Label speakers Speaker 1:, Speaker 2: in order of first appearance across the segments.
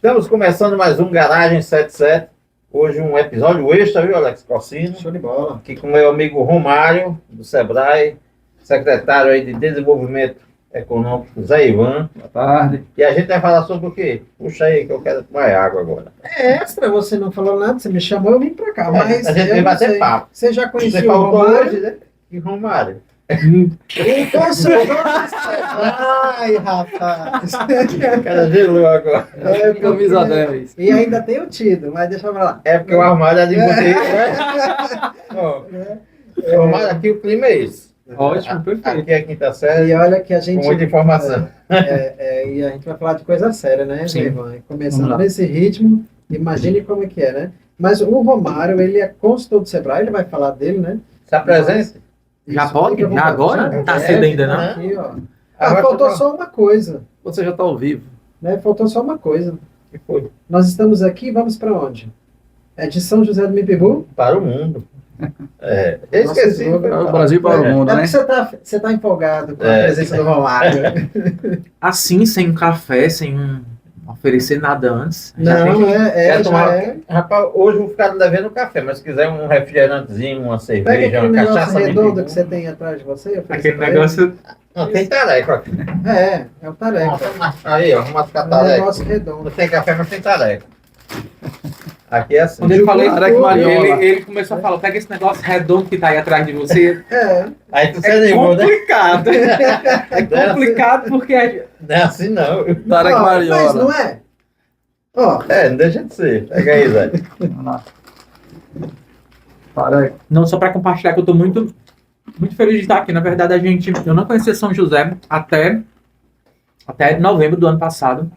Speaker 1: Estamos começando mais um Garagem 77. Hoje um episódio extra, viu, Alex Corsino?
Speaker 2: Show de bola.
Speaker 1: Aqui com o meu amigo Romário, do Sebrae, secretário aí de Desenvolvimento Econômico, Zé Ivan.
Speaker 3: Boa tarde.
Speaker 1: E a gente vai falar sobre o quê? Puxa aí, que eu quero tomar água agora.
Speaker 2: É extra, você não falou nada, você me chamou, eu vim pra cá. Mas
Speaker 1: a gente
Speaker 2: eu
Speaker 1: vem
Speaker 2: não
Speaker 1: bater
Speaker 2: sei.
Speaker 1: papo.
Speaker 2: Você já
Speaker 1: Você
Speaker 2: conhecia o
Speaker 1: faltou
Speaker 2: Romário?
Speaker 1: hoje, né? E Romário.
Speaker 2: O consultor do Sebrae, rapaz.
Speaker 1: O cara gelou agora.
Speaker 2: É,
Speaker 3: Camisa 10.
Speaker 2: E ainda tem o Tido, mas deixa pra lá.
Speaker 1: É porque o armário é de você, né? Ó, Romário, aqui o clima é esse.
Speaker 3: Ótimo, perfeito.
Speaker 1: Aqui é a quinta série,
Speaker 2: E olha que a gente...
Speaker 1: com muita informação.
Speaker 2: E a gente vai falar de coisa séria, né,
Speaker 3: Sim.
Speaker 2: Ivan?
Speaker 3: Vamos
Speaker 2: Começando
Speaker 3: lá.
Speaker 2: nesse ritmo, imagine como é que é, né? Mas o Romário, ele é consultor do Sebrae, ele vai falar dele, né?
Speaker 1: Se apresente.
Speaker 3: Já
Speaker 2: Isso,
Speaker 3: pode?
Speaker 2: fica à
Speaker 3: Já
Speaker 2: vontade.
Speaker 3: agora?
Speaker 2: Já
Speaker 3: Tá
Speaker 2: pode.
Speaker 3: cedo ainda, não?
Speaker 2: Aqui, ó.
Speaker 1: Agora
Speaker 2: Faltou
Speaker 1: tá-
Speaker 2: só uma coisa,
Speaker 3: Você já está ao vivo.
Speaker 2: né? Faltou só uma coisa.
Speaker 1: Que foi?
Speaker 2: Nós estamos aqui, vamos para onde? É de São José do Mipibu?
Speaker 1: Para o mundo. É, eu
Speaker 2: Nossa,
Speaker 1: esqueci.
Speaker 2: esse
Speaker 3: Para o Brasil e para o mundo,
Speaker 2: É
Speaker 3: né?
Speaker 2: porque você tá empolgado com a
Speaker 1: É.
Speaker 2: presença do Romário.
Speaker 4: Assim, sem um café, sem oferecer nada antes. Já tem
Speaker 2: Não,
Speaker 4: que-
Speaker 1: Quer
Speaker 2: já
Speaker 1: tomar-
Speaker 2: é.
Speaker 1: Rapaz, hoje eu vou ficar devendo café, mas se quiser um refrigerantezinho, uma
Speaker 2: Pega
Speaker 1: cerveja,
Speaker 2: aquele
Speaker 1: uma
Speaker 2: negócio
Speaker 1: cachaça
Speaker 2: redondo
Speaker 1: Mipibu.
Speaker 2: que você tem atrás de você. oferecer
Speaker 4: Aquele
Speaker 2: pra
Speaker 4: negócio.
Speaker 1: Não, tem tareco aqui.
Speaker 2: ele. É o tareca.
Speaker 1: Aí, ó, uma
Speaker 2: É um
Speaker 1: tareco.
Speaker 2: negócio redondo.
Speaker 1: Não tem café, mas tem tareco. Aqui é assim.
Speaker 4: Quando ele falou isso,
Speaker 3: Tareca Mariola.
Speaker 4: ele começou a falar: pega esse negócio redondo que tá aí atrás de você.
Speaker 2: É.
Speaker 1: Aí tu se
Speaker 4: É
Speaker 1: animou, né?
Speaker 4: complicado. É complicado porque
Speaker 1: Não é assim não.
Speaker 3: Tareca
Speaker 2: Ó, mas
Speaker 3: Mariola.
Speaker 2: não é? Ó,
Speaker 1: É, não deixa de ser. Pega aí, Zé.
Speaker 3: Vamos lá. Tareca.
Speaker 4: não só para compartilhar que eu tô muito feliz de estar aqui. Na verdade, eu não conhecia São José até novembro do ano passado.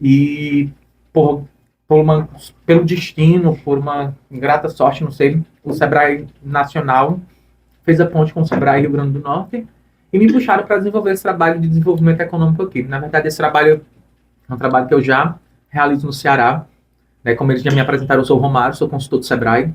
Speaker 4: E pelo destino, por uma ingrata sorte, não sei, o Sebrae Nacional fez a ponte com o Sebrae Rio Grande do Norte e me puxaram para desenvolver esse trabalho de desenvolvimento econômico aqui. Na verdade, esse trabalho é um trabalho que eu já realizo no Ceará. Né? Como eles já me apresentaram, eu sou o Romário, sou consultor do Sebrae.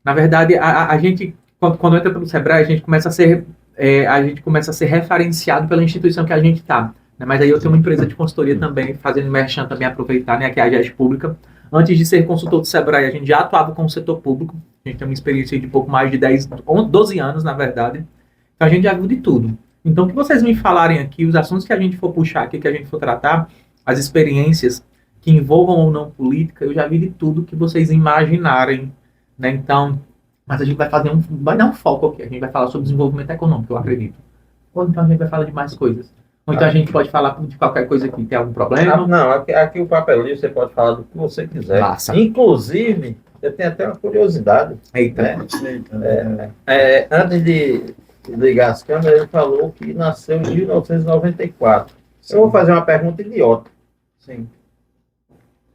Speaker 4: Na verdade, a gente, quando entra pelo Sebrae, a gente começa a ser referenciado pela instituição que a gente está. Né? Mas aí eu tenho uma empresa de consultoria também, fazendo merchan também, aproveitar, né? Que é a AGES Pública. Antes de ser consultor do Sebrae, a gente já atuava com o setor público. A gente tem uma experiência de pouco mais de 12 anos, na verdade. Então a gente já viu de tudo. Então, o que vocês me falarem aqui, os assuntos que a gente for puxar aqui, que a gente for tratar, as experiências que envolvam ou não política, eu já vi de tudo que vocês imaginarem. Né? Então, mas a gente vai dar um foco aqui. A gente vai falar sobre desenvolvimento econômico, eu acredito. Ou então a gente vai falar de mais coisas. Ou então a gente pode falar de qualquer coisa que tem algum problema.
Speaker 1: Não, aqui o papo é livre, você pode falar do que você quiser.
Speaker 4: Massa.
Speaker 1: Inclusive, eu tenho até uma curiosidade.
Speaker 4: Eita.
Speaker 1: Né? Antes de ligar as câmeras, ele falou que nasceu em 1994. Eu vou fazer uma pergunta idiota.
Speaker 2: sim.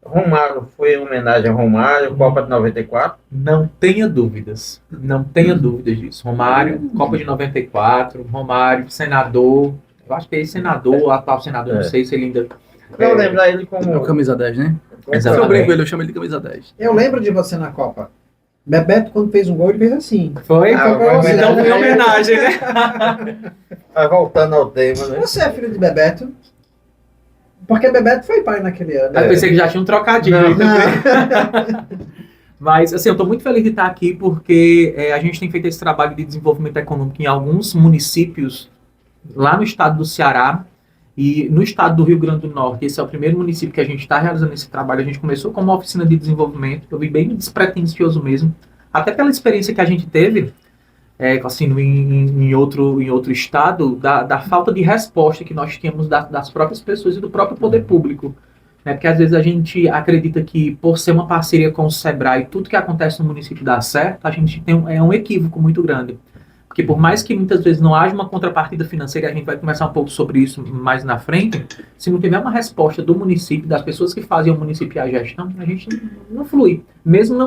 Speaker 1: Romário foi em homenagem a Romário, Copa de 94?
Speaker 4: Não tenha dúvidas. Não tenha dúvidas disso. Romário, Copa de 94, Romário, senador. Eu acho que é senador, atual senador, não sei se ele ainda.
Speaker 1: Eu lembro ele como.
Speaker 3: É o camisa 10, né?
Speaker 4: Exatamente.
Speaker 3: Eu brinco com ele, eu chamo ele de camisa 10.
Speaker 2: Eu lembro de você na Copa. Bebeto, quando fez um gol, ele fez assim.
Speaker 4: Foi?
Speaker 1: Ah,
Speaker 2: foi
Speaker 4: Então foi
Speaker 2: homenagem.
Speaker 4: homenagem, né?
Speaker 1: Mas voltando ao tema, né?
Speaker 2: Você é filho de Bebeto? Porque Bebeto foi pai naquele ano.
Speaker 4: Eu pensei que já tinha um trocadilho aí também.
Speaker 2: Não.
Speaker 4: Mas, assim, eu estou muito feliz de estar aqui porque a gente tem feito esse trabalho de desenvolvimento econômico em alguns municípios lá no estado do Ceará e no estado do Rio Grande do Norte. Esse é o primeiro município que a gente está realizando esse trabalho. A gente começou com uma oficina de desenvolvimento, eu vi bem despretensioso mesmo, até pela experiência que a gente teve assim, em outro estado, da falta de resposta que nós tínhamos das próprias pessoas e do próprio poder público. Né? Porque às vezes a gente acredita que, por ser uma parceria com o Sebrae, tudo que acontece no município dá certo, a gente tem um equívoco muito grande. Porque por mais que muitas vezes não haja uma contrapartida financeira, a gente vai conversar um pouco sobre isso mais na frente, se não tiver uma resposta do município, das pessoas que fazem o município e a gestão, a gente não flui. Mesmo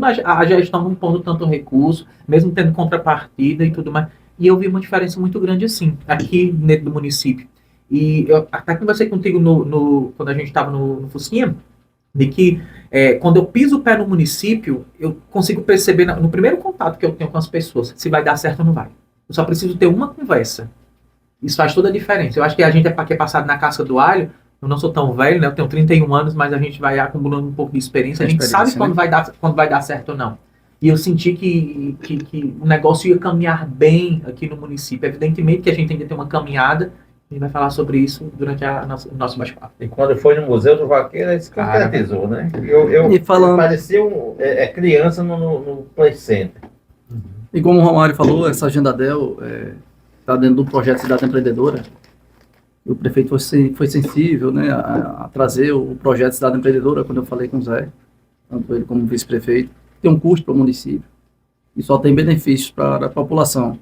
Speaker 4: a gestão não pondo tanto recurso, mesmo tendo contrapartida e tudo mais. E eu vi uma diferença muito grande assim, aqui dentro do município. E eu até conversei contigo quando a gente estava no Fusquinha, de que quando eu piso o pé no município, eu consigo perceber no primeiro contato que eu tenho com as pessoas se vai dar certo ou não vai. Eu só preciso ter uma conversa. Isso faz toda a diferença. Eu acho que a gente que é passado na casca do alho, Eu não sou tão velho, né? Eu tenho 31 anos, mas a gente vai acumulando um pouco de experiência. A gente sabe
Speaker 3: Experiência,
Speaker 4: quando vai dar certo ou não. E eu senti que o negócio ia caminhar bem aqui no município. Evidentemente que a gente tem que ter uma caminhada. A gente vai falar sobre isso durante o nosso bate-papo.
Speaker 1: E quando foi no Museu do Vaqueiro, ele se concretizou, né?
Speaker 3: E falando-
Speaker 1: Parecia criança no Play Center.
Speaker 3: E como o Romário falou, essa agenda DEL está dentro do projeto Cidade Empreendedora. E o prefeito foi sensível, né, a trazer o projeto Cidade Empreendedora, quando eu falei com o Zé, tanto ele como vice-prefeito. Tem um custo para o município e só tem benefícios para a população.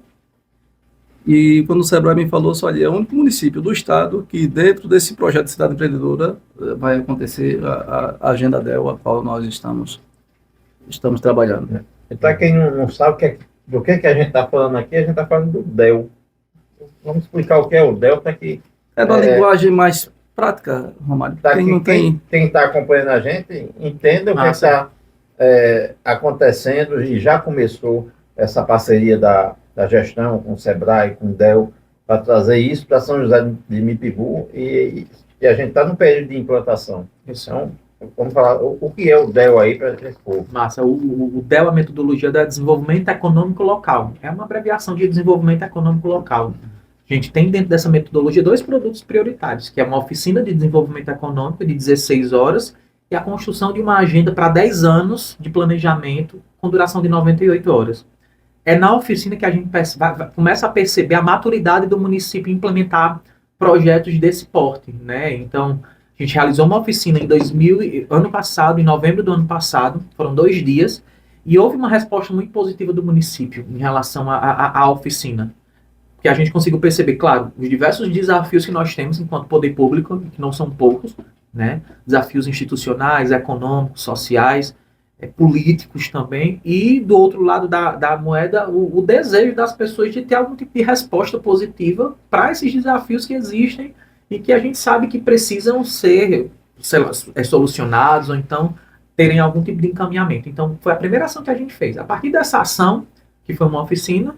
Speaker 3: E quando o Sebrae me falou, olha, é o único município do estado que dentro desse projeto de Cidade Empreendedora vai acontecer a agenda DEL, a qual nós estamos trabalhando.
Speaker 1: E para quem não sabe do que a gente está falando aqui, a gente está falando do DEL. Vamos explicar o que é o DEL para que
Speaker 3: É da linguagem mais prática, Romário.
Speaker 1: quem está acompanhando a gente entenda o que está acontecendo e já começou essa parceria da gestão com o Sebrae, com o DEL, para trazer isso para São José de Mipibu e a gente está no período de implantação. Então, vamos falar o que é o DEL aí para esse povo.
Speaker 4: Massa, o DEL, a metodologia da Desenvolvimento Econômico Local. É uma abreviação de Desenvolvimento Econômico Local. A gente tem dentro dessa metodologia 2 produtos prioritários, que é uma oficina de desenvolvimento econômico de 16 horas e a construção de uma agenda para 10 anos de planejamento com duração de 98 horas. É na oficina que a gente começa a perceber a maturidade do município em implementar projetos desse porte, né? Então, a gente realizou uma oficina ano passado, em novembro do ano passado, foram 2 dias, e houve uma resposta muito positiva do município em relação à oficina. Que a gente conseguiu perceber, claro, os diversos desafios que nós temos enquanto poder público, que não são poucos, né? Desafios institucionais, econômicos, sociais, políticos também, e do outro lado da moeda, o desejo das pessoas de ter algum tipo de resposta positiva para esses desafios que existem e que a gente sabe que precisam ser solucionados ou então terem algum tipo de encaminhamento. Então, foi a primeira ação que a gente fez. A partir dessa ação, que foi uma oficina,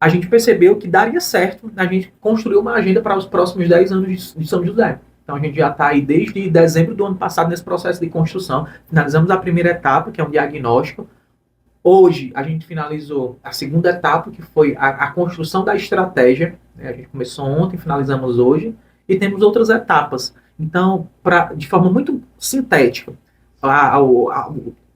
Speaker 4: a gente percebeu que daria certo a gente construir uma agenda para os próximos 10 anos de São José. Então a gente já está aí desde dezembro do ano passado nesse processo de construção. Finalizamos a primeira etapa, que é um diagnóstico. Hoje a gente finalizou a segunda etapa, que foi a construção da estratégia. A gente começou ontem, finalizamos hoje. E temos outras etapas. Então, de forma muito sintética,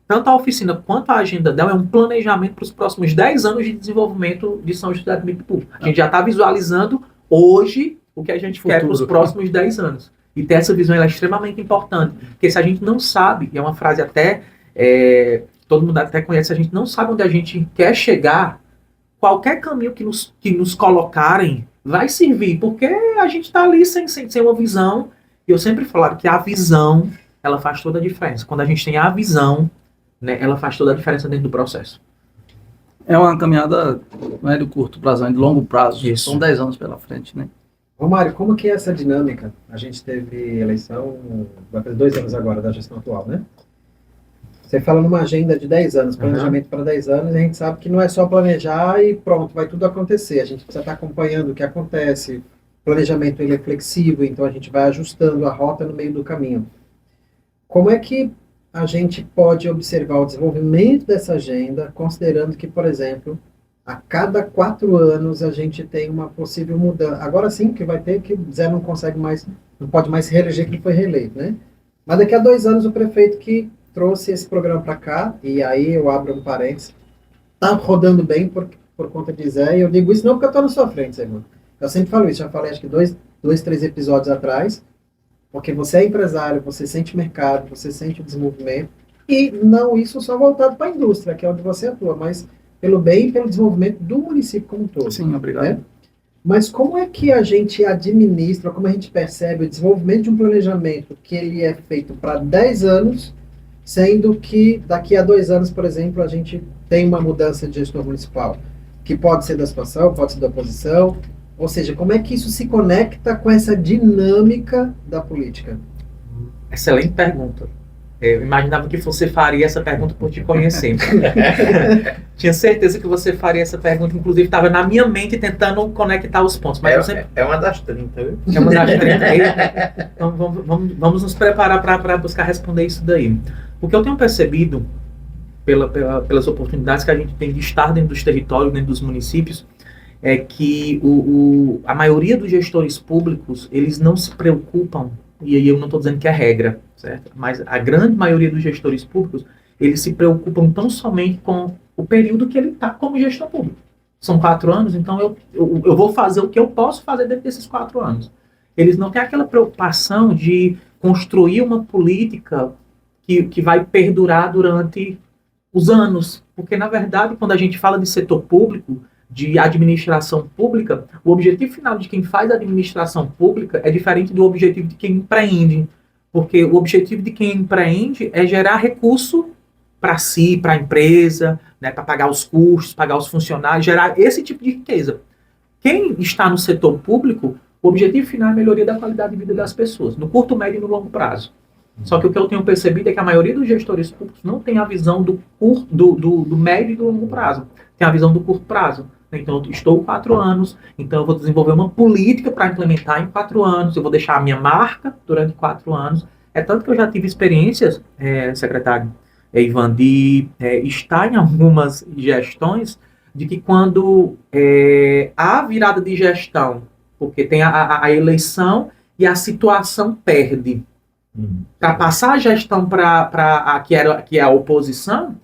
Speaker 4: tanto a oficina quanto a agenda dela é um planejamento para os próximos 10 anos de desenvolvimento de São José de Mipibu. A gente já está visualizando hoje o que a gente quer para os próximos 10 anos. E ter essa visão ela é extremamente importante. Porque se a gente não sabe, e é uma frase até, todo mundo até conhece, a gente não sabe onde a gente quer chegar, qualquer caminho que nos colocarem vai servir. Porque a gente está ali sem uma visão. E eu sempre falo que a visão, ela faz toda a diferença. Quando a gente tem a visão, né, ela faz toda a diferença dentro do processo.
Speaker 3: É uma caminhada, não é de curto prazo, é de longo prazo.
Speaker 4: Isso.
Speaker 3: São 10 anos pela frente, né?
Speaker 2: Romário, como que é essa dinâmica? A gente teve eleição, vai fazer 2 anos agora da gestão atual, né? Você fala numa agenda de 10 anos, planejamento para 10 anos, e a gente sabe que não é só planejar e pronto, vai tudo acontecer. A gente precisa estar acompanhando o que acontece. O planejamento ele é flexível, então a gente vai ajustando a rota no meio do caminho. Como é que a gente pode observar o desenvolvimento dessa agenda, considerando que, por exemplo, a cada 4 anos a gente tem uma possível mudança. Agora sim que vai ter que Zé não pode mais se reeleger que ele foi reeleito, né? Mas daqui a 2 anos o prefeito que trouxe esse programa para cá, e aí eu abro um parênteses, tá rodando bem por conta de Zé, e eu digo isso não porque eu tô na sua frente, Zé, mano. Eu sempre falo isso, já falei acho que 3 episódios atrás, porque você é empresário, você sente mercado, você sente o desenvolvimento, e não isso só voltado para a indústria, que é onde você atua, mas pelo bem e pelo desenvolvimento do município como um todo.
Speaker 3: Sim, obrigado.
Speaker 2: Né? Mas como é que a gente administra, como a gente percebe o desenvolvimento de um planejamento que ele é feito para 10 anos, sendo que daqui a 2 anos, por exemplo, a gente tem uma mudança de gestor municipal, que pode ser da situação, pode ser da oposição, ou seja, como é que isso se conecta com essa dinâmica da política?
Speaker 4: Excelente pergunta. Eu imaginava que você faria essa pergunta por te conhecer. Tinha certeza que você faria essa pergunta, inclusive estava na minha mente tentando conectar os pontos. Mas
Speaker 1: é uma das 30, viu?
Speaker 4: É uma das 30. Então vamos nos preparar para buscar responder isso daí. O que eu tenho percebido, pelas oportunidades que a gente tem de estar dentro dos territórios, dentro dos municípios, é que a maioria dos gestores públicos, eles não se preocupam, e aí eu não estou dizendo que é regra, certo? Mas a grande maioria dos gestores públicos, eles se preocupam tão somente com o período que ele está como gestor público. São 4 anos, então eu vou fazer o que eu posso fazer dentro desses 4 anos. Eles não têm aquela preocupação de construir uma política que vai perdurar durante os anos. Porque, na verdade, quando a gente fala de setor público, de administração pública, o objetivo final de quem faz administração pública é diferente do objetivo de quem empreende. Porque o objetivo de quem empreende é gerar recurso para si, para a empresa, né, para pagar os custos, pagar os funcionários, gerar esse tipo de riqueza. Quem está no setor público, o objetivo final é a melhoria da qualidade de vida das pessoas, no curto, médio e no longo prazo. Só que o que eu tenho percebido é que a maioria dos gestores públicos não tem a visão do médio e do longo prazo. Tem a visão do curto prazo. Então, eu estou 4 anos, então eu vou desenvolver uma política para implementar em 4 anos, eu vou deixar a minha marca durante 4 anos. É tanto que eu já tive experiências, secretário Ivan, de estar em algumas gestões, de que quando há virada de gestão, porque tem a eleição e a situação perde, para passar a gestão para que é a oposição,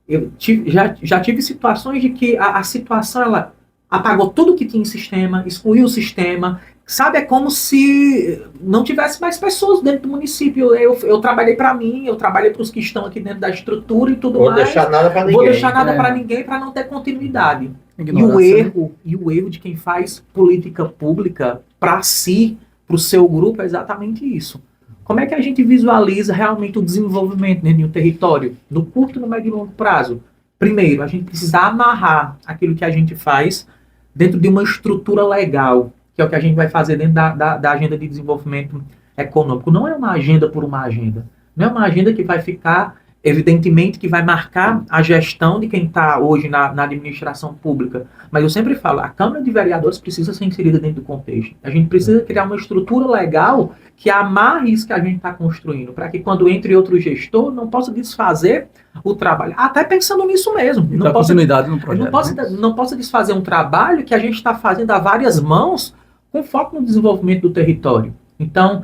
Speaker 4: eu já tive situações de que a situação ela apagou tudo que tinha em sistema, excluiu o sistema, sabe? É como se não tivesse mais pessoas dentro do município. Eu trabalhei para mim, eu trabalhei para os que estão aqui dentro da estrutura e tudo mais.
Speaker 1: Vou deixar nada para ninguém.
Speaker 4: Vou deixar nada para ninguém para não ter continuidade. E o erro de quem faz política pública para si, para o seu grupo, é exatamente isso. Como é que a gente visualiza realmente o desenvolvimento dentro de um território, no curto, no médio e longo prazo? Primeiro, a gente precisa amarrar aquilo que a gente faz dentro de uma estrutura legal, que é o que a gente vai fazer dentro da agenda de desenvolvimento econômico. Não é uma agenda por uma agenda. Não é uma agenda que vai ficar, evidentemente, que vai marcar a gestão de quem está hoje na administração pública. Mas eu sempre falo, a Câmara de Vereadores precisa ser inserida dentro do contexto. A gente precisa criar uma estrutura legal que amarre isso que a gente está construindo, para que quando entre outro gestor não possa desfazer o trabalho. Até pensando nisso mesmo.
Speaker 3: Não possa, continuidade no projeto.
Speaker 4: Não possa desfazer um trabalho que a gente está fazendo a várias mãos com foco no desenvolvimento do território. Então,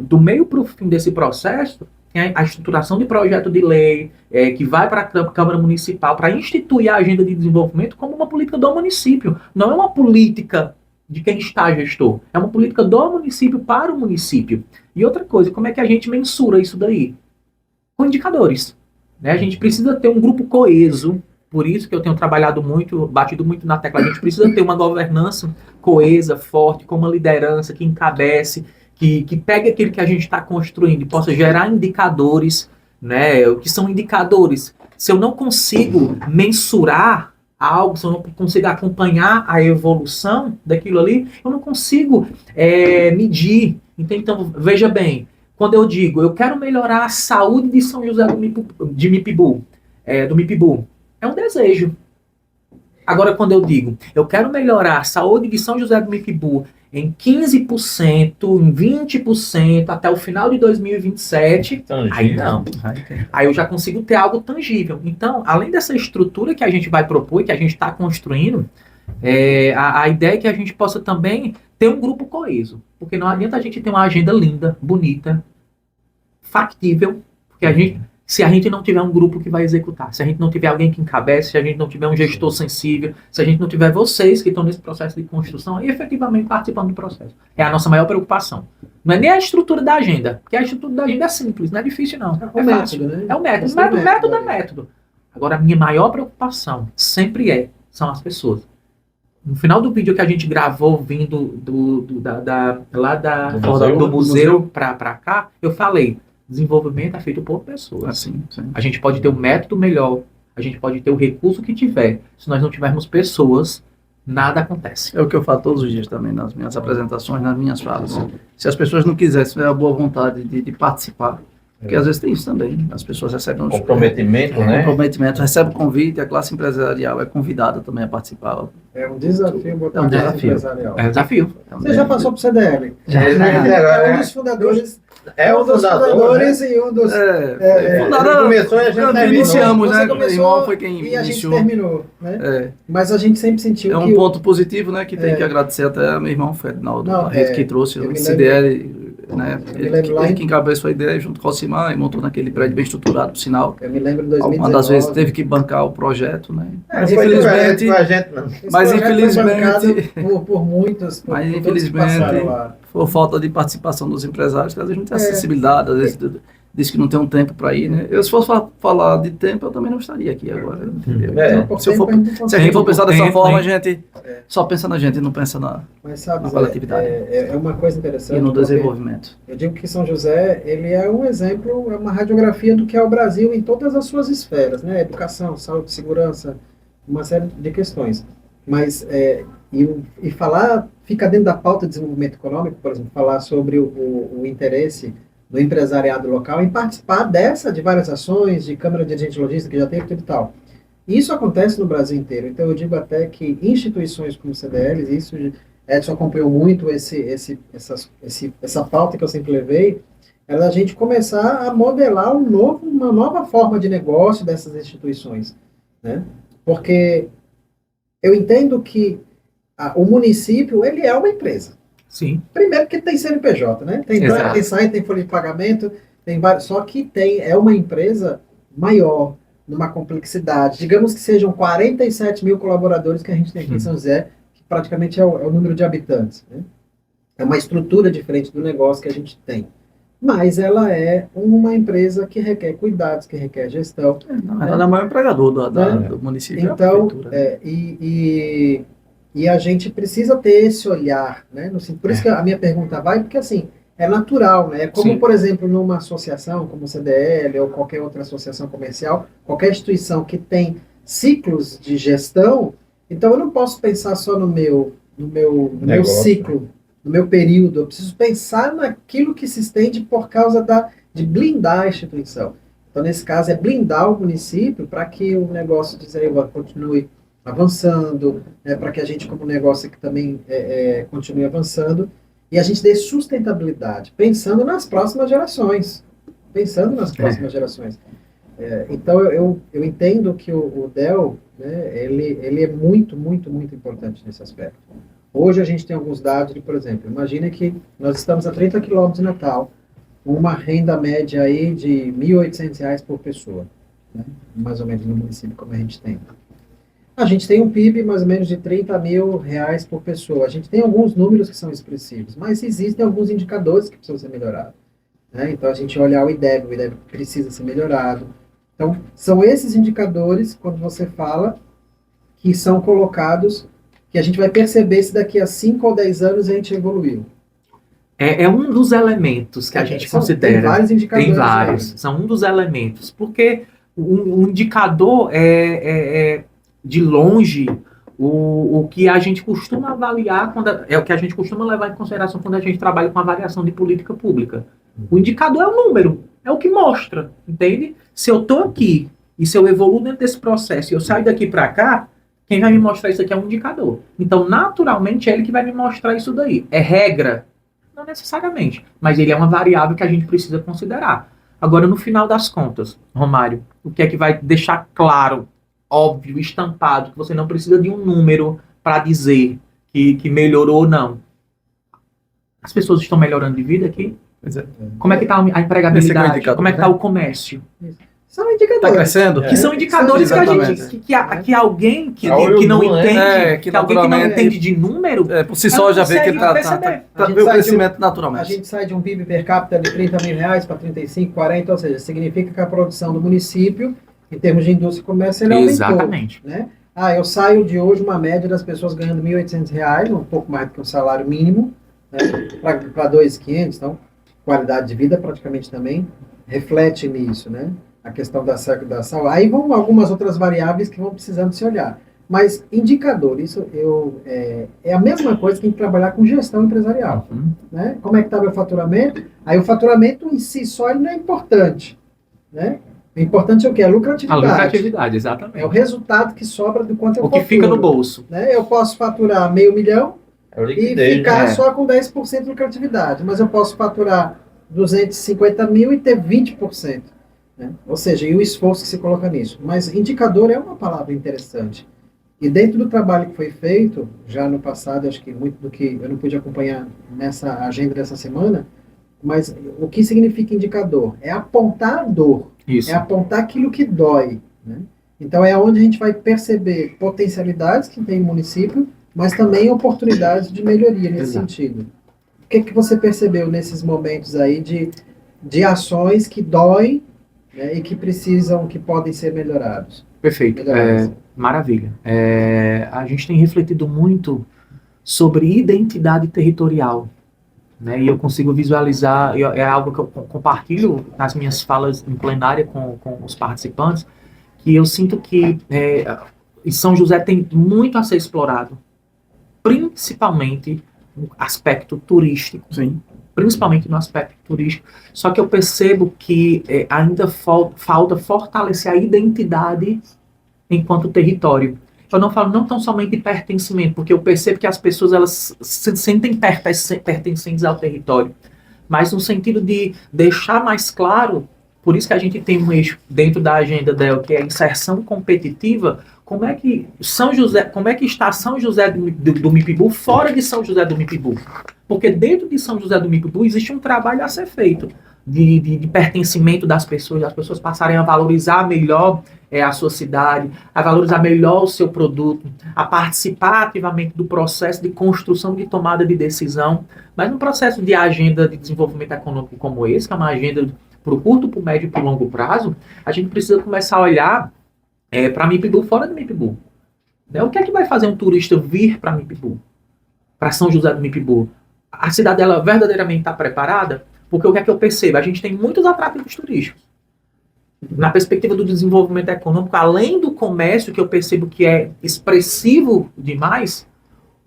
Speaker 4: do meio para o fim desse processo, tem a estruturação de projeto de lei, que vai para a Câmara Municipal para instituir a agenda de desenvolvimento como uma política do município. Não é uma política de quem está gestor. É uma política do município para o município. E outra coisa, como é que a gente mensura isso daí? Com indicadores. Né? A gente precisa ter um grupo coeso, por isso que eu tenho trabalhado muito, batido muito na tecla, a gente precisa ter uma governança coesa, forte, com uma liderança que encabece, que pegue aquilo que a gente está construindo e possa gerar indicadores, né? O que são indicadores? Se eu não consigo mensurar algo, se eu não consigo acompanhar a evolução daquilo ali, eu não consigo medir. Então, veja bem, quando eu digo, eu quero melhorar a saúde de São José do Mipibu, é um desejo. Agora, quando eu digo, eu quero melhorar a saúde de São José do Mipibu em 15%, em 20%, até o final de 2027, aí não. Aí eu já consigo ter algo tangível. Então, além dessa estrutura que a gente vai propor e que a gente está construindo, a ideia é que a gente possa também ter um grupo coeso. Porque não adianta a gente ter uma agenda linda, bonita, factível, porque se a gente não tiver um grupo que vai executar, se a gente não tiver alguém que encabece, se a gente não tiver um gestor sensível, se a gente não tiver vocês que estão nesse processo de construção e efetivamente participando do processo. É a nossa maior preocupação. Não é nem a estrutura da agenda, porque a estrutura da agenda é simples, não é difícil não. É fácil. Método, né? É o método. Método é método. Agora, a minha maior preocupação sempre são as pessoas. No final do vídeo que a gente gravou vindo do museu para cá, eu falei, desenvolvimento é feito por pessoas.
Speaker 3: Assim,
Speaker 4: a gente pode ter o método melhor, a gente pode ter o recurso que tiver. Se nós não tivermos pessoas, nada acontece.
Speaker 3: É o que eu falo todos os dias também, nas minhas apresentações, nas minhas falas. Se as pessoas não quisessem, tiver a boa vontade de participar, Porque às vezes tem isso também. As pessoas recebem
Speaker 1: Comprometimento, né?
Speaker 3: comprometimento, recebem o convite, a classe empresarial é convidada também a participar.
Speaker 2: É um desafio botar
Speaker 3: É um
Speaker 2: a classe
Speaker 3: desafio.
Speaker 2: empresarial.
Speaker 4: É um desafio.
Speaker 2: Você já passou pro CDL? É um dos fundadores.
Speaker 1: É um
Speaker 2: dos
Speaker 1: fundador,
Speaker 2: fundadores e um dos.
Speaker 3: Fundador,
Speaker 1: começou e a gente
Speaker 3: quando
Speaker 1: terminou.
Speaker 3: iniciamos,
Speaker 2: Você
Speaker 3: né?
Speaker 2: começou
Speaker 3: O irmão foi quem
Speaker 2: e a gente
Speaker 3: iniciou.
Speaker 2: terminou, né?
Speaker 3: É,
Speaker 2: Mas a gente sempre sentiu
Speaker 3: é um
Speaker 2: que
Speaker 3: ponto positivo, né? Que tem
Speaker 2: É.
Speaker 3: que agradecer até ao meu irmão Ferdinaldo
Speaker 2: Não,
Speaker 3: Barreto, que trouxe
Speaker 2: eu
Speaker 3: o
Speaker 2: me
Speaker 3: CDL, né?
Speaker 2: eu me
Speaker 3: Ele,
Speaker 2: lembro lá
Speaker 3: ele
Speaker 2: em-
Speaker 3: que encabeçou a ideia junto com o Alcimar e montou naquele prédio bem estruturado, por sinal.
Speaker 2: eu me lembro em
Speaker 3: Algumas das vezes
Speaker 2: 2019.
Speaker 3: teve que bancar o projeto, né?
Speaker 1: Mas
Speaker 3: Mas
Speaker 1: foi diferente
Speaker 3: infelizmente,
Speaker 1: com a gente, não.
Speaker 2: Esse
Speaker 3: mas
Speaker 2: projeto foi
Speaker 3: infelizmente-
Speaker 2: bancado por muitos, por
Speaker 3: mas
Speaker 2: todos que passaram
Speaker 3: infelizmente,
Speaker 2: lá.
Speaker 3: por falta de participação dos empresários, que às vezes não tem
Speaker 2: É.
Speaker 3: acessibilidade, às vezes diz que não tem um tempo para ir, né? Eu, se fosse falar de tempo, eu também não estaria aqui agora. Entendeu?
Speaker 1: É.
Speaker 3: Então,
Speaker 2: Por
Speaker 3: se, eu for,
Speaker 2: tempo, a gente não
Speaker 3: se a gente for
Speaker 2: consegue.
Speaker 3: pensar dessa
Speaker 4: tempo,
Speaker 3: forma,
Speaker 4: né?
Speaker 3: a gente só pensa na gente e não pensa
Speaker 2: Mas sabe,
Speaker 3: na
Speaker 2: Zé,
Speaker 3: coletividade.
Speaker 2: é uma coisa
Speaker 3: e
Speaker 2: interessante.
Speaker 3: no
Speaker 2: porque
Speaker 3: desenvolvimento.
Speaker 2: Eu digo que São José, ele é um exemplo, é uma radiografia do que é o Brasil em todas as suas esferas, né? Educação, saúde, segurança, uma série de questões. Mas, e falar, fica dentro da pauta de desenvolvimento econômico, por exemplo, falar sobre o interesse do empresariado local em participar de várias ações, de Câmara de Agente Logística que já teve, tudo e tal. Isso acontece no Brasil inteiro. Então, eu digo até que instituições como o CDL, isso Edson acompanhou muito essa pauta que eu sempre levei, era da gente começar a modelar uma nova forma de negócio dessas instituições, né? Porque eu entendo que o município, ele é uma empresa.
Speaker 4: Sim.
Speaker 2: Primeiro que tem CNPJ, né? Tem entrada,
Speaker 4: Exato.
Speaker 2: tem saída, tem folha de pagamento, tem vários, só que é uma empresa maior, numa complexidade. Digamos que sejam 47 mil colaboradores que a gente tem aqui em São José, que praticamente é o número de habitantes, né? É uma estrutura diferente do negócio que a gente tem. Mas ela é uma empresa que requer cuidados, que requer gestão.
Speaker 3: Ela é o maior empregador
Speaker 2: Né?
Speaker 3: do município.
Speaker 2: Então,
Speaker 3: a prefeitura.
Speaker 2: e a gente precisa ter esse olhar, né? Por isso que a minha pergunta vai, porque assim, é natural, né? É como,
Speaker 4: Sim.
Speaker 2: por exemplo, numa associação como o CDL ou qualquer outra associação comercial, qualquer instituição que tem ciclos de gestão, então eu não posso pensar só no meu
Speaker 1: Negócio.
Speaker 2: ciclo, no meu período, eu preciso pensar naquilo que se estende por causa de blindar a instituição. Então, nesse caso, é blindar o município para que o negócio de Zereua continue avançando, né, para que a gente, como negócio, que também continue avançando, e a gente dê sustentabilidade, pensando nas próximas gerações. Então, eu entendo que o DEL, né, ele é muito, muito, muito importante nesse aspecto. Hoje a gente tem alguns dados de, por exemplo, imagina que nós estamos a 30 quilômetros de Natal, uma renda média aí de R$ 1.800 por pessoa, né? Mais ou menos no município como a gente tem. A gente tem um PIB mais ou menos de R$ 30 mil por pessoa. A gente tem alguns números que são expressivos, mas existem alguns indicadores que precisam ser melhorados, né? Então a gente olhar o IDEB precisa ser melhorado. Então são esses indicadores, quando você fala, que são colocados, que a gente vai perceber se daqui a 5 ou 10 anos a gente evoluiu.
Speaker 4: É um dos elementos que a gente considera.
Speaker 2: Tem vários indicadores.
Speaker 4: Tem vários. São um dos elementos. Porque um indicador é de longe o que a gente costuma avaliar, é o que a gente costuma levar em consideração quando a gente trabalha com avaliação de política pública. O indicador é o número, é o que mostra, entende? Se eu estou aqui e se eu evoluo dentro desse processo e eu saio daqui para cá, quem vai me mostrar isso aqui é um indicador. Então, naturalmente, é ele que vai me mostrar isso daí. É regra? Não necessariamente, mas ele é uma variável que a gente precisa considerar. Agora, no final das contas, Romário, o que é que vai deixar claro, óbvio, estampado, que você não precisa de um número para dizer que melhorou ou não? As pessoas estão melhorando de vida aqui?
Speaker 3: Pois é.
Speaker 4: Como é que está a
Speaker 3: Esse é o
Speaker 4: empregabilidade?
Speaker 3: indicador,
Speaker 4: Como é que
Speaker 3: né?
Speaker 4: está o comércio?
Speaker 2: São indicadores.
Speaker 3: Está crescendo?
Speaker 4: Que são indicadores que a gente,
Speaker 3: Exatamente.
Speaker 4: que alguém que
Speaker 1: Olho
Speaker 4: não
Speaker 1: nu, né?
Speaker 4: entende,
Speaker 3: Que
Speaker 4: que alguém que não
Speaker 3: naturalmente-
Speaker 4: entende de número,
Speaker 3: Por si só já vê que
Speaker 4: consegue
Speaker 3: está
Speaker 4: perceber.
Speaker 2: A gente
Speaker 3: vê o
Speaker 2: sai de
Speaker 3: crescimento
Speaker 2: A
Speaker 3: naturalmente.
Speaker 2: gente sai de um PIB per capita de R$ 30 mil para 35, 40, ou seja, significa que a produção do município, em termos de indústria e comércio, ele aumentou.
Speaker 4: Exatamente.
Speaker 2: Né? Eu saio de hoje uma média das pessoas ganhando R$ 1.800, um pouco mais do que o salário mínimo, né, para R$ 2.500, então qualidade de vida praticamente também reflete nisso, né? A questão da saúde. Aí vão algumas outras variáveis que vão precisando se olhar. Mas indicador, isso é a mesma coisa que a gente trabalhar com gestão empresarial. Né? Como é que está meu faturamento? Aí o faturamento em si só ele não é importante. Né? O importante é o quê? A
Speaker 4: A
Speaker 2: lucratividade.
Speaker 4: lucratividade, exatamente.
Speaker 2: É o resultado que sobra do quanto eu
Speaker 4: O que
Speaker 2: faturo.
Speaker 4: fica no bolso.
Speaker 2: Né? Eu posso faturar $500 mil
Speaker 1: É o
Speaker 2: e
Speaker 1: liquidez,
Speaker 2: ficar
Speaker 1: né?
Speaker 2: só com 10% de lucratividade. Mas eu posso faturar 250 mil e ter 20%. Né? Ou seja, e o esforço que se coloca nisso. Mas indicador é uma palavra interessante. E dentro do trabalho que foi feito, já no passado, acho que muito do que eu não pude acompanhar nessa agenda dessa semana, mas o que significa indicador? É apontar a dor,
Speaker 4: Isso.
Speaker 2: é apontar aquilo que dói. Né? Então é onde a gente vai perceber potencialidades que tem no município, mas também oportunidades de melhoria nesse sentido. O que você percebeu nesses momentos aí de ações que doem, né, e que precisam, que podem ser melhorados?
Speaker 4: Perfeito. Maravilha. A gente tem refletido muito sobre identidade territorial, né? E eu consigo visualizar, é algo que eu compartilho nas minhas falas em plenária com os participantes, que eu sinto que São José tem muito a ser explorado, principalmente no aspecto turístico.
Speaker 3: Sim.
Speaker 4: Principalmente no aspecto turístico. Só que eu percebo que ainda falta fortalecer a identidade enquanto território. Eu não falo não tão somente de pertencimento, porque eu percebo que as pessoas elas se sentem pertencentes ao território, mas no sentido de deixar mais claro, por isso que a gente tem um eixo dentro da agenda dela, que é a inserção competitiva. Como é que está São José do Mipibu fora de São José do Mipibu? Porque dentro de São José do Mipibu existe um trabalho a ser feito de pertencimento das pessoas, as pessoas passarem a valorizar melhor a sua cidade, a valorizar melhor o seu produto, a participar ativamente do processo de construção de tomada de decisão, mas num processo de agenda de desenvolvimento econômico como esse, que é uma agenda para o curto, para o médio e para o longo prazo, a gente precisa começar a olhar para Mipibu fora de Mipibu. Né? O que é que vai fazer um turista vir para Mipibu? Para São José do Mipibu? A cidade dela verdadeiramente está preparada? Porque o que é que eu percebo? A gente tem muitos atrativos turísticos. Na perspectiva do desenvolvimento econômico, além do comércio, que eu percebo que é expressivo demais,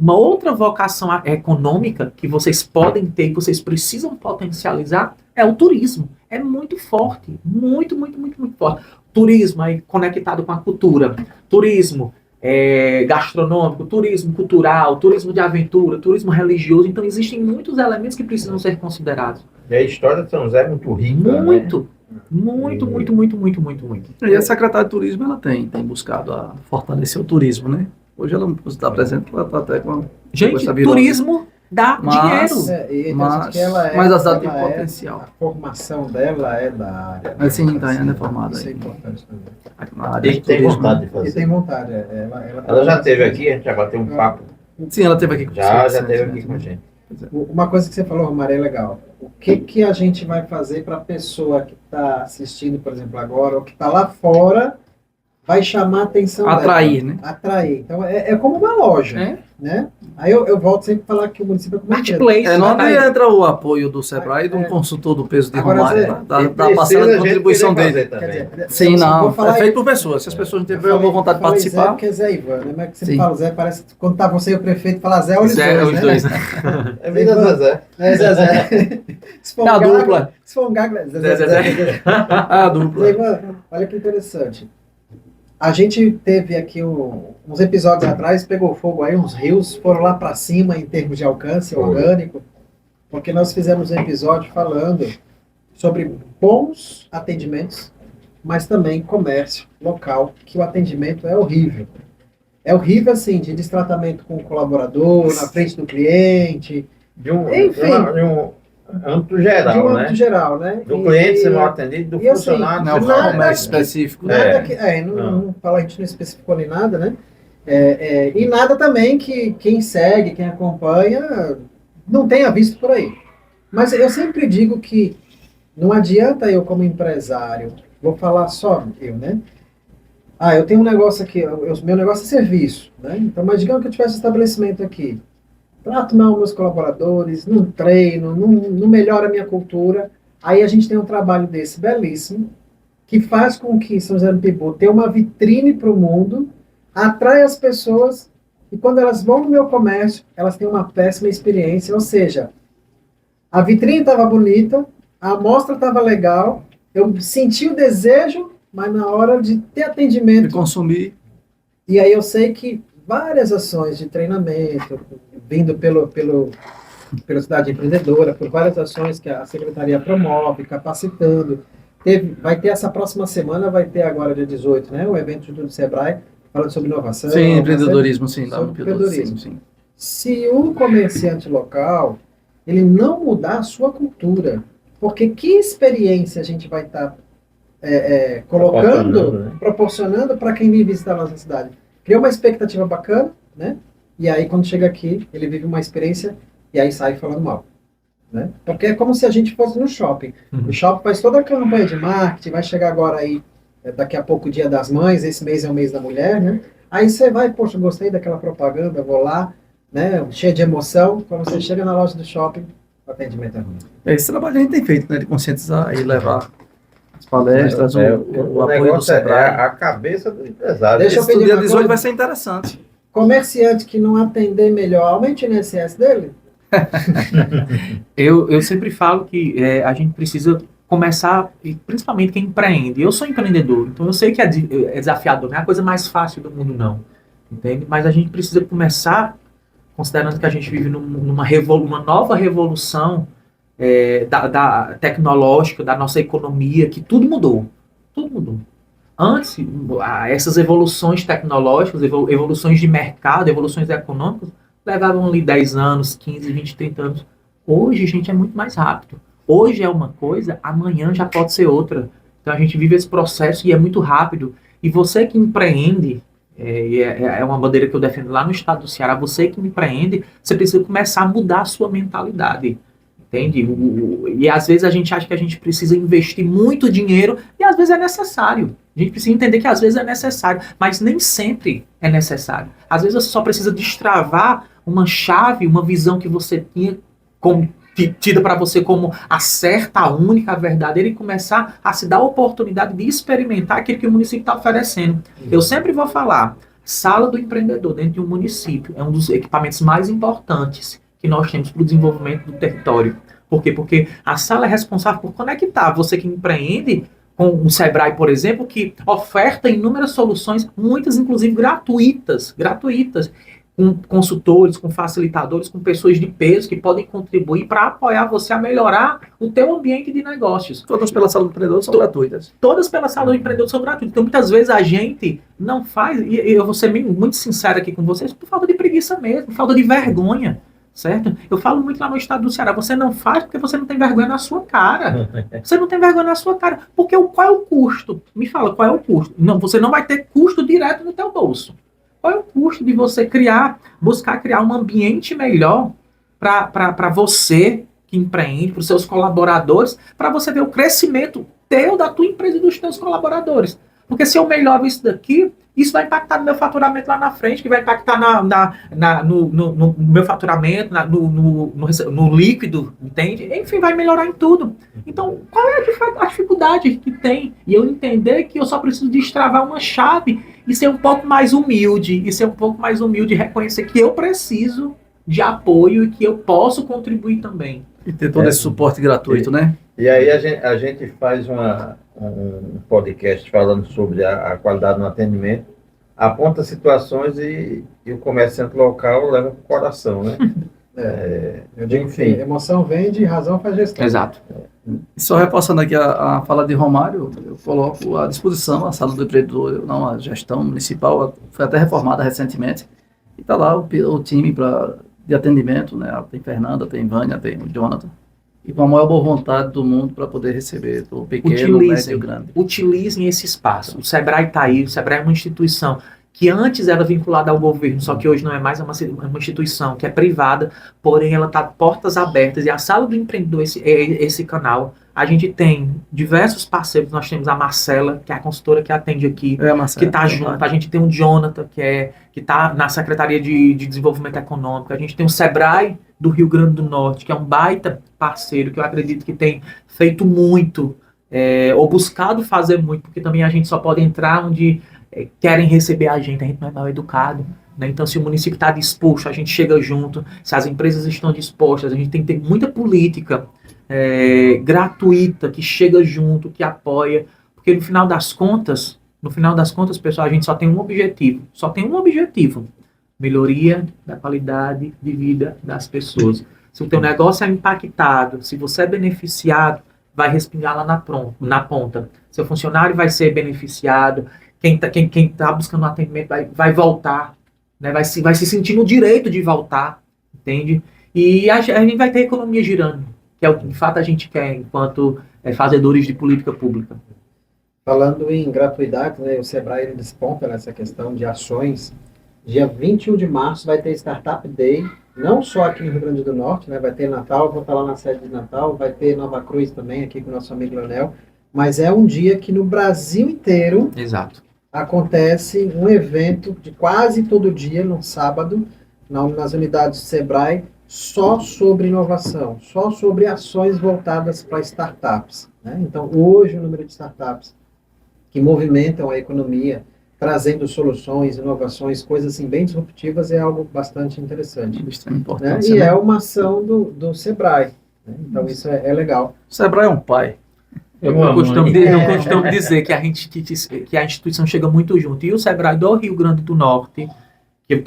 Speaker 4: uma outra vocação econômica que vocês podem ter, que vocês precisam potencializar, é o turismo. É muito forte. Muito, muito, muito, muito forte. Turismo aí conectado com a cultura. Turismo gastronômico, turismo cultural, turismo de aventura, turismo religioso. Então, existem muitos elementos que precisam ser considerados.
Speaker 1: E a história de São José é muito rica,
Speaker 4: Muito.
Speaker 1: né?
Speaker 4: Muito, muito, muito, muito, muito, muito.
Speaker 3: E a Secretaria de Turismo, ela tem buscado a fortalecer o turismo, né? Hoje ela não está presente, ela está até com a...
Speaker 4: Gente, turismo dá dinheiro.
Speaker 3: Mas a cidade tem potencial.
Speaker 2: A formação dela é da área.
Speaker 3: Mas sim, está ainda formada.
Speaker 2: Isso é
Speaker 3: aí.
Speaker 2: importante também.
Speaker 3: Na área
Speaker 1: E
Speaker 3: de
Speaker 1: tem
Speaker 3: turismo.
Speaker 1: vontade de
Speaker 2: E
Speaker 1: fazer.
Speaker 2: tem vontade.
Speaker 1: Ela já esteve aqui, a gente já bateu um papo.
Speaker 3: Sim, ela esteve aqui com
Speaker 1: Já
Speaker 3: você,
Speaker 1: esteve
Speaker 3: né?
Speaker 1: aqui com a gente.
Speaker 2: Uma coisa que você falou, Romário, é legal. O que a gente vai fazer para a pessoa que está assistindo, por exemplo, agora, ou que está lá fora, vai chamar a atenção
Speaker 3: Atrair,
Speaker 2: dela?
Speaker 3: né?
Speaker 2: Atrair. Então, é como uma loja, né? Aí eu volto sempre a falar que o município é como uma empresa.
Speaker 4: Marketplace.
Speaker 3: Não
Speaker 4: né?
Speaker 3: entra o apoio do Sebrae e de um consultor do peso de
Speaker 2: Agora,
Speaker 3: Romário,
Speaker 2: Zé,
Speaker 3: da parcela de contribuição dele.
Speaker 2: Quer dizer,
Speaker 3: Sim,
Speaker 2: eu
Speaker 3: não,
Speaker 2: vou falar
Speaker 3: é feito por pessoas. Se as pessoas não tiverem
Speaker 2: eu falei-
Speaker 3: vontade de
Speaker 2: eu falei Zé
Speaker 3: participar,
Speaker 2: porque é Zé Ivan, né? Mas que você
Speaker 3: Sim.
Speaker 2: fala Zé, parece que quando tá você e o prefeito, fala Zé, olha os
Speaker 4: Zé,
Speaker 2: dois,
Speaker 4: os
Speaker 2: né?
Speaker 4: dois, né?
Speaker 1: É vida Zezé.
Speaker 2: É, Zé. Se for
Speaker 3: é a
Speaker 2: um gago,
Speaker 3: dupla.
Speaker 2: se for um gago,
Speaker 4: Zé.
Speaker 3: A dupla.
Speaker 2: Zé Ivan, olha que interessante. A gente teve aqui uns episódios atrás, pegou fogo aí, uns rios foram lá para cima em termos de alcance orgânico, porque nós fizemos um episódio falando sobre bons atendimentos, mas também comércio local, que o atendimento é horrível. É horrível, assim, de destratamento com o colaborador, na frente do cliente, Enfim.
Speaker 1: De um âmbito geral,
Speaker 2: de um
Speaker 1: né?
Speaker 2: âmbito geral, né?
Speaker 1: Do cliente ser mal atendido, do
Speaker 2: e assim,
Speaker 1: funcionário
Speaker 3: Não é
Speaker 1: ser
Speaker 3: um
Speaker 1: mal
Speaker 2: nada-
Speaker 3: comércio
Speaker 1: atendido.
Speaker 3: específico.
Speaker 2: Nada
Speaker 1: É.
Speaker 2: que.
Speaker 1: Não.
Speaker 2: Não fala, a gente não especificou nem nada, né? E nada também que quem segue, quem acompanha, não tenha visto por aí. Mas eu sempre digo que não adianta eu, como empresário, vou falar só eu, né? Eu tenho um negócio aqui, meu negócio é serviço, né? Então, mas digamos que eu tivesse um estabelecimento aqui, trato mal meus colaboradores, não treino, não melhora a minha cultura, aí a gente tem um trabalho desse belíssimo, que faz com que São José do Mipibu tenha uma vitrine para o mundo, atrai as pessoas e quando elas vão no meu comércio, elas têm uma péssima experiência, ou seja, a vitrine estava bonita, a amostra estava legal, eu senti o desejo, mas na hora de ter atendimento...
Speaker 3: De consumir.
Speaker 2: E aí eu sei que várias ações de treinamento, vindo pela Cidade Empreendedora, por várias ações que a Secretaria promove, capacitando. Vai ter essa próxima semana, vai ter agora dia 18, né? O evento do Sebrae, falando sobre inovação.
Speaker 3: Sim, empreendedorismo, sim.
Speaker 2: Sobre empreendedorismo.
Speaker 3: Sim.
Speaker 2: Se o comerciante local, ele não mudar a sua cultura, porque que experiência a gente vai estar proporcionando para quem vem visitar a nossa cidade? Cria uma expectativa bacana, né? E aí quando chega aqui, ele vive uma experiência e aí sai falando mal. Né? Porque é como se a gente fosse no shopping. O shopping faz toda a campanha de marketing, vai chegar agora aí, daqui a pouco o Dia das Mães, esse mês é o mês da mulher, né? Aí você vai, poxa, gostei daquela propaganda, vou lá, né? Cheio de emoção. Quando você chega na loja do shopping, o atendimento é ruim.
Speaker 3: Esse trabalho a gente tem feito, né? De conscientizar e levar as palestras, o apoio do Sebrae.
Speaker 1: É a cabeça do empresário.
Speaker 2: Deixa eu
Speaker 3: Esse
Speaker 2: pedir
Speaker 3: dia
Speaker 2: uma
Speaker 3: 18
Speaker 2: coisa.
Speaker 3: vai ser interessante.
Speaker 2: Comerciante que não atender melhor, aumente o INSS dele.
Speaker 4: Eu sempre falo que a gente precisa começar, e principalmente quem empreende. Eu sou empreendedor, então eu sei que é desafiador, não é a coisa mais fácil do mundo, não. Entende? Mas a gente precisa começar, considerando que a gente vive uma nova revolução da tecnológica, da nossa economia, que tudo mudou. Tudo mudou. Antes, essas evoluções tecnológicas, evoluções de mercado, evoluções econômicas, levavam ali 10 anos, 15, 20, 30 anos. Hoje, gente, é muito mais rápido. Hoje é uma coisa, amanhã já pode ser outra. Então a gente vive esse processo e é muito rápido. E você que empreende, é uma bandeira que eu defendo lá no estado do Ceará, você que empreende, você precisa começar a mudar a sua mentalidade. Entende? E às vezes a gente acha que a gente precisa investir muito dinheiro e às vezes é necessário. A gente precisa entender que às vezes é necessário, mas nem sempre é necessário. Às vezes você só precisa destravar uma chave, uma visão que você tinha tida para você como a certa, a única, a verdadeira, e começar a se dar a oportunidade de experimentar aquilo que o município está oferecendo. Eu sempre vou falar, sala do empreendedor dentro de um município é um dos equipamentos mais importantes que nós temos para o desenvolvimento do território. Por quê? Porque a sala é responsável por conectar você que empreende com o Sebrae, por exemplo, que oferta inúmeras soluções, muitas inclusive gratuitas, com consultores, com facilitadores, com pessoas de peso que podem contribuir para apoiar você a melhorar o teu ambiente de negócios.
Speaker 3: Todas pela sala do empreendedor são gratuitas.
Speaker 4: Todas pela sala do empreendedor são gratuitas. Então, muitas vezes a gente não faz, e eu vou ser muito sincero aqui com vocês, por falta de preguiça mesmo, por falta de vergonha. Certo? Eu falo muito lá no estado do Ceará, você não faz porque você não tem vergonha na sua cara. Você não tem vergonha na sua cara. Porque qual é o custo? Me fala, qual é o custo? Não, você não vai ter custo direto no teu bolso. Qual é o custo de você buscar criar um ambiente melhor para você que empreende, para os seus colaboradores, para você ver o crescimento da tua empresa e dos teus colaboradores? Porque se eu melhoro isso daqui, isso vai impactar no meu faturamento lá na frente, que vai impactar no meu faturamento, no líquido, entende? Enfim, vai melhorar em tudo. Então, qual é a dificuldade que tem? E eu entender que eu só preciso destravar uma chave e ser um pouco mais humilde, reconhecer que eu preciso de apoio e que eu posso contribuir também.
Speaker 3: E ter todo esse suporte gratuito, né?
Speaker 1: E aí a gente faz um podcast falando sobre a qualidade no atendimento, aponta situações e o comerciante local leva para o coração, né?
Speaker 2: Eu digo que emoção vende, razão faz gestão.
Speaker 4: Exato.
Speaker 3: E só reforçando aqui a fala de Romário, eu coloco à disposição a sala do empreendedor, não a gestão municipal, foi até reformada recentemente, e está lá o time de atendimento, né? Tem Fernanda, tem Vânia, tem o Jonathan, e com a maior boa vontade do mundo para poder receber do pequeno, médio e grande.
Speaker 4: Utilizem esse espaço. O Sebrae está aí, o Sebrae é uma instituição que antes era vinculada ao governo, só que hoje não é mais uma instituição que é privada, porém ela está portas abertas, e a Sala do Empreendedor, esse canal, a gente tem diversos parceiros, nós temos a Marcela, que é a consultora que atende aqui, que está junto, a gente tem o Jonathan, que está na Secretaria de Desenvolvimento Econômico, a gente tem o Sebrae do Rio Grande do Norte, que é um baita parceiro, que eu acredito que tem feito muito, ou buscado fazer muito, porque também a gente só pode entrar onde querem receber a gente não é mal educado. Né? Então, se o município está disposto, a gente chega junto. Se as empresas estão dispostas, a gente tem que ter muita política gratuita, que chega junto, que apoia. Porque no final das contas, pessoal, a gente só tem um objetivo. Melhoria da qualidade de vida das pessoas. Se o teu negócio é impactado, se você é beneficiado, vai respingar lá na ponta. Seu funcionário vai ser beneficiado, quem tá buscando um atendimento vai voltar, né? vai se sentir no direito de voltar, entende? E a gente vai ter economia girando, que é o que de fato a gente quer enquanto fazedores de política pública.
Speaker 2: Falando em gratuidade, né, o Sebrae ele desponta nessa questão de ações. Dia 21 de março vai ter Startup Day, não só aqui no Rio Grande do Norte, né, vai ter Natal, vou estar lá na sede de Natal, vai ter Nova Cruz também, aqui com o nosso amigo Leonel, mas é um dia que no Brasil inteiro
Speaker 4: Exato.
Speaker 2: acontece um evento de quase todo dia, no sábado, nas unidades do Sebrae, só sobre inovação, só sobre ações voltadas para startups. Né? Então, hoje o número de startups que movimentam a economia, trazendo soluções, inovações, coisas assim bem disruptivas, é algo bastante interessante. Né? E é uma ação do Sebrae. Né? Então isso é legal.
Speaker 3: O Sebrae é um pai.
Speaker 4: Eu costumo dizer que a instituição chega muito junto. E o Sebrae do Rio Grande do Norte, que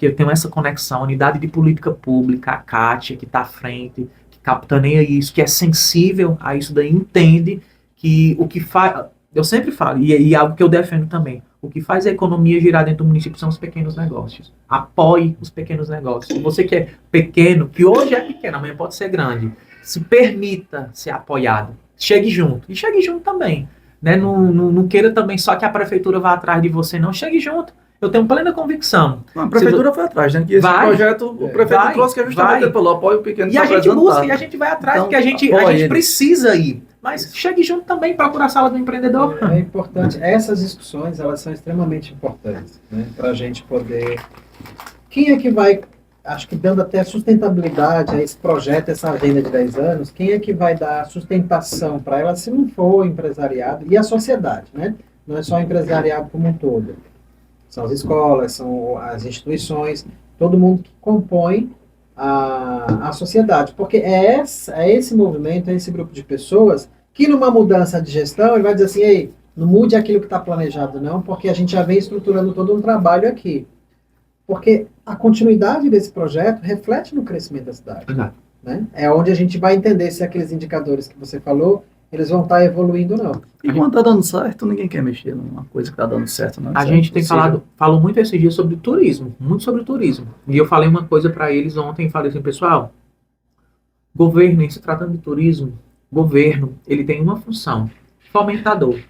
Speaker 4: eu tenho essa conexão, a unidade de política pública, a Kátia, que está à frente, que capitaneia isso, que é sensível a isso daí, entende que o que faz... Eu sempre falo, e é algo que eu defendo também, o que faz a economia girar dentro do município são os pequenos negócios. Apoie os pequenos negócios. Você que é pequeno, que hoje é pequeno, amanhã pode ser grande, se permita ser apoiado. Chegue junto. E chegue junto também. Né? Não queira também só que a prefeitura vá atrás de você, não. Chegue junto. Eu tenho plena convicção.
Speaker 3: A prefeitura foi atrás, né? Que esse projeto, o prefeito trouxe que é justamente pelo apoio pequeno.
Speaker 4: E a gente busca, e a gente vai atrás, então, porque a gente precisa ir. Mas chegue junto também, procura a sala do empreendedor.
Speaker 2: É importante. Essas discussões, elas são extremamente importantes, né? Para a gente poder... Quem é que vai, acho que dando até sustentabilidade a esse projeto, essa agenda de 10 anos, quem é que vai dar sustentação para ela se não for o empresariado e a sociedade, né? Não é só o empresariado como um todo. São as escolas, são as instituições, todo mundo que compõe a sociedade. Porque é esse movimento, é esse grupo de pessoas que numa mudança de gestão, ele vai dizer assim, ei, não mude aquilo que está planejado não, porque a gente já vem estruturando todo um trabalho aqui. Porque a continuidade desse projeto reflete no crescimento da cidade. Né? É onde a gente vai entender se aqueles indicadores que você falou, eles vão estar evoluindo ou não.
Speaker 3: E quando está dando certo, ninguém quer mexer numa coisa que está dando certo. Não,
Speaker 4: a gente tem falou muito esses dias sobre turismo, muito sobre turismo. E eu falei uma coisa para eles ontem, falei assim, pessoal, governo, em se tratando de turismo, governo, ele tem uma função, fomentador.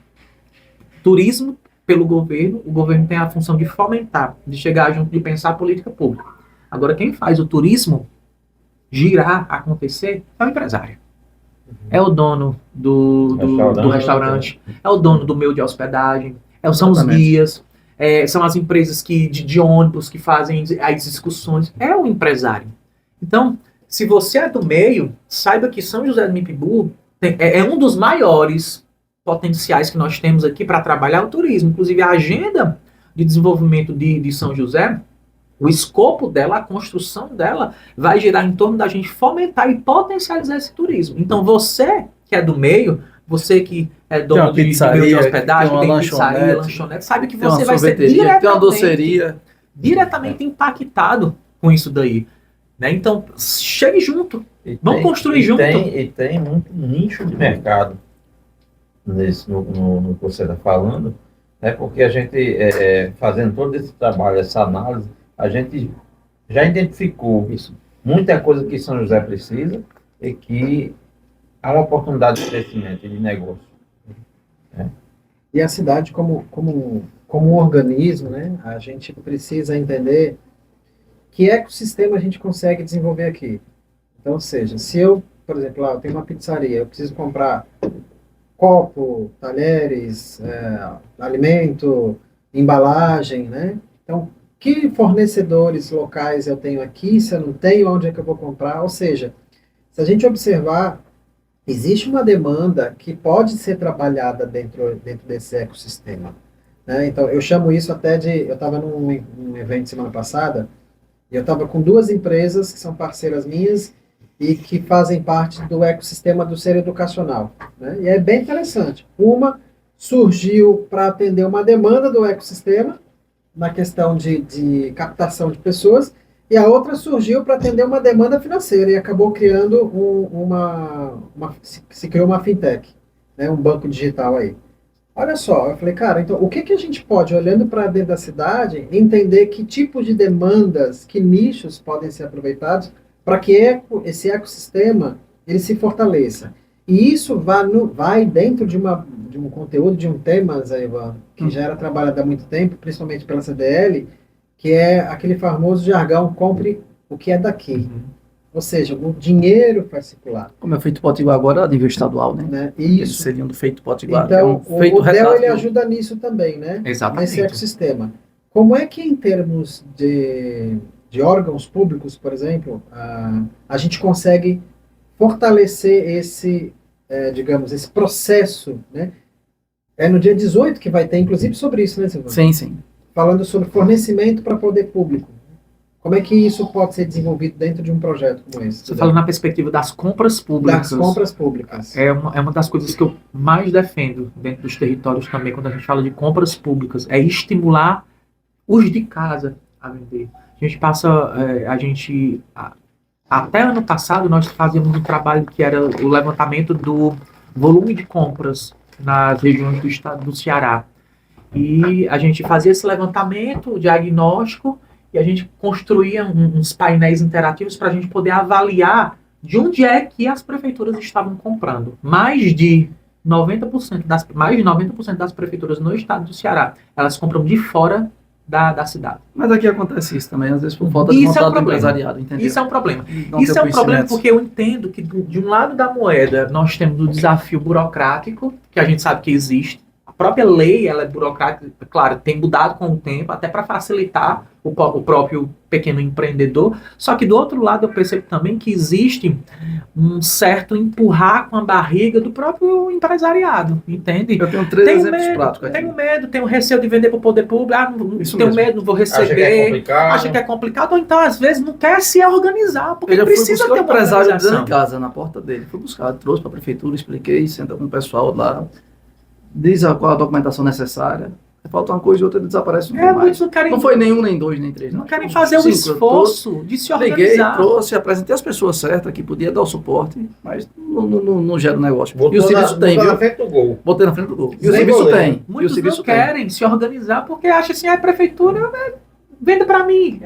Speaker 4: Turismo, pelo governo, o governo tem a função de fomentar, de chegar junto, de pensar a política pública. Agora, quem faz o turismo girar, acontecer, é o empresário. É o dono do restaurante, é o dono do meio de hospedagem, são os guias, são as empresas de ônibus que fazem as discussões, é o empresário. Então, se você é do meio, saiba que São José do Mipibu é um dos maiores potenciais que nós temos aqui para trabalhar o turismo. Inclusive, a agenda de desenvolvimento de São José, o escopo dela, a construção dela, vai girar em torno da gente fomentar e potencializar esse turismo. Então, você que é do meio, você que é dono de meio de hospedagem, tem pizzaria, lanchonete, sabe que você vai ser diretamente impactado com isso daí. Né? Então, chegue junto. Vamos construir junto.
Speaker 1: E tem muito nicho de mercado no que você está falando, né? Porque a gente, fazendo todo esse trabalho, essa análise, a gente já identificou muita coisa que São José precisa e que há uma oportunidade de crescimento e de negócio. Né?
Speaker 2: E a cidade como um organismo, né? A gente precisa entender que ecossistema a gente consegue desenvolver aqui. Então, ou seja, se eu, por exemplo, lá eu tenho uma pizzaria, eu preciso comprar copo, talheres, alimento, embalagem, né? Então, que fornecedores locais eu tenho aqui? Se eu não tenho, onde é que eu vou comprar? Ou seja, se a gente observar, existe uma demanda que pode ser trabalhada dentro desse ecossistema. né? Então, eu chamo isso até de... Eu estava num evento semana passada, e eu estava com 2 empresas que são parceiras minhas e que fazem parte do ecossistema do ser educacional, né? E é bem interessante. Uma surgiu para atender uma demanda do ecossistema, na questão de captação de pessoas, e a outra surgiu para atender uma demanda financeira e acabou criando se criou uma fintech, né? Um banco digital aí. Olha só, eu falei, cara, então o que que a gente pode, olhando para dentro da cidade, entender que tipos de demandas, que nichos podem ser aproveitados para que esse ecossistema ele se fortaleça. E isso vai dentro de um conteúdo, de um tema, Zé Ivan, que já era trabalhado há muito tempo, principalmente pela CDL, que é aquele famoso jargão, compre o que é daqui. Ou seja, o dinheiro vai circular.
Speaker 3: Como é feito Potiguar agora a nível estadual, né?
Speaker 2: Isso.
Speaker 3: Eles seriam do feito Potiguar.
Speaker 2: Então,
Speaker 3: é um feito
Speaker 2: o DEL
Speaker 3: retrato
Speaker 2: ele ajuda nisso também, né?
Speaker 4: Exatamente.
Speaker 2: Nesse ecossistema. Como é que, em termos de órgãos públicos, por exemplo, a gente consegue fortalecer esse, digamos, esse processo, né? É no dia 18 que vai ter, inclusive, sobre isso, né, Silvana?
Speaker 3: Sim, sim.
Speaker 2: Falando sobre fornecimento para poder público. Como é que isso pode ser desenvolvido dentro de um projeto como esse?
Speaker 4: Você fala na perspectiva das compras públicas.
Speaker 2: Das compras públicas.
Speaker 4: É uma das coisas que eu mais defendo dentro dos territórios também, quando a gente fala de compras públicas, é estimular os de casa a vender. A gente passa, até ano passado nós fazíamos um trabalho que era o levantamento do volume de compras nas regiões do estado do Ceará. E a gente fazia esse levantamento, o diagnóstico, e a gente construía uns painéis interativos para a gente poder avaliar de onde é que as prefeituras estavam comprando. Mais de 90% das prefeituras no estado do Ceará, elas compram de fora da cidade.
Speaker 3: Mas aqui acontece isso também, às vezes por falta de contato do empresariado, entendeu?
Speaker 4: Isso é um problema.
Speaker 3: Não
Speaker 4: Isso
Speaker 3: ter
Speaker 4: é um problema
Speaker 3: conhecimento.
Speaker 4: porque eu entendo que de um lado da moeda nós temos o desafio burocrático, que a gente sabe que existe. A própria lei, ela é burocrática, claro, tem mudado com o tempo, até para facilitar o próprio pequeno empreendedor. Só que do outro lado eu percebo também que existe um certo empurrar com a barriga do próprio empresariado, entende?
Speaker 3: Eu tenho 3 exemplos práticos aqui.
Speaker 4: Tenho medo, tenho receio de vender para o poder público,
Speaker 3: Isso
Speaker 4: tenho
Speaker 3: mesmo.
Speaker 4: medo, não vou
Speaker 1: Acha que é
Speaker 4: receber,
Speaker 1: complicado.
Speaker 4: acha que é complicado, ou então às vezes não quer se organizar, porque
Speaker 3: Eu já fui
Speaker 4: precisa
Speaker 3: buscar
Speaker 4: ter
Speaker 3: o
Speaker 4: uma
Speaker 3: empresário dentro
Speaker 4: organização.
Speaker 3: de casa, na porta dele. Fui buscar, trouxe para a prefeitura, expliquei, senta com o pessoal lá, diz qual a documentação necessária. Falta uma coisa e outra, ele desaparece. Não,
Speaker 4: Muitos não querem,
Speaker 3: não foi nenhum, nem 2, nem 3.
Speaker 4: não querem fazer o esforço de se
Speaker 3: Liguei,
Speaker 4: organizar.
Speaker 3: trouxe, apresentei as pessoas certas que podia dar o suporte, mas não gera negócio.
Speaker 1: Botou
Speaker 3: E o serviço tem,
Speaker 1: botou
Speaker 3: viu?
Speaker 1: na frente do gol.
Speaker 3: Botei na frente do gol. E o
Speaker 1: Sem
Speaker 3: serviço
Speaker 1: goleiro.
Speaker 3: tem. E o
Speaker 4: Muitos
Speaker 3: serviço
Speaker 4: não
Speaker 3: tem.
Speaker 4: querem se organizar porque acham assim, a prefeitura venda para mim,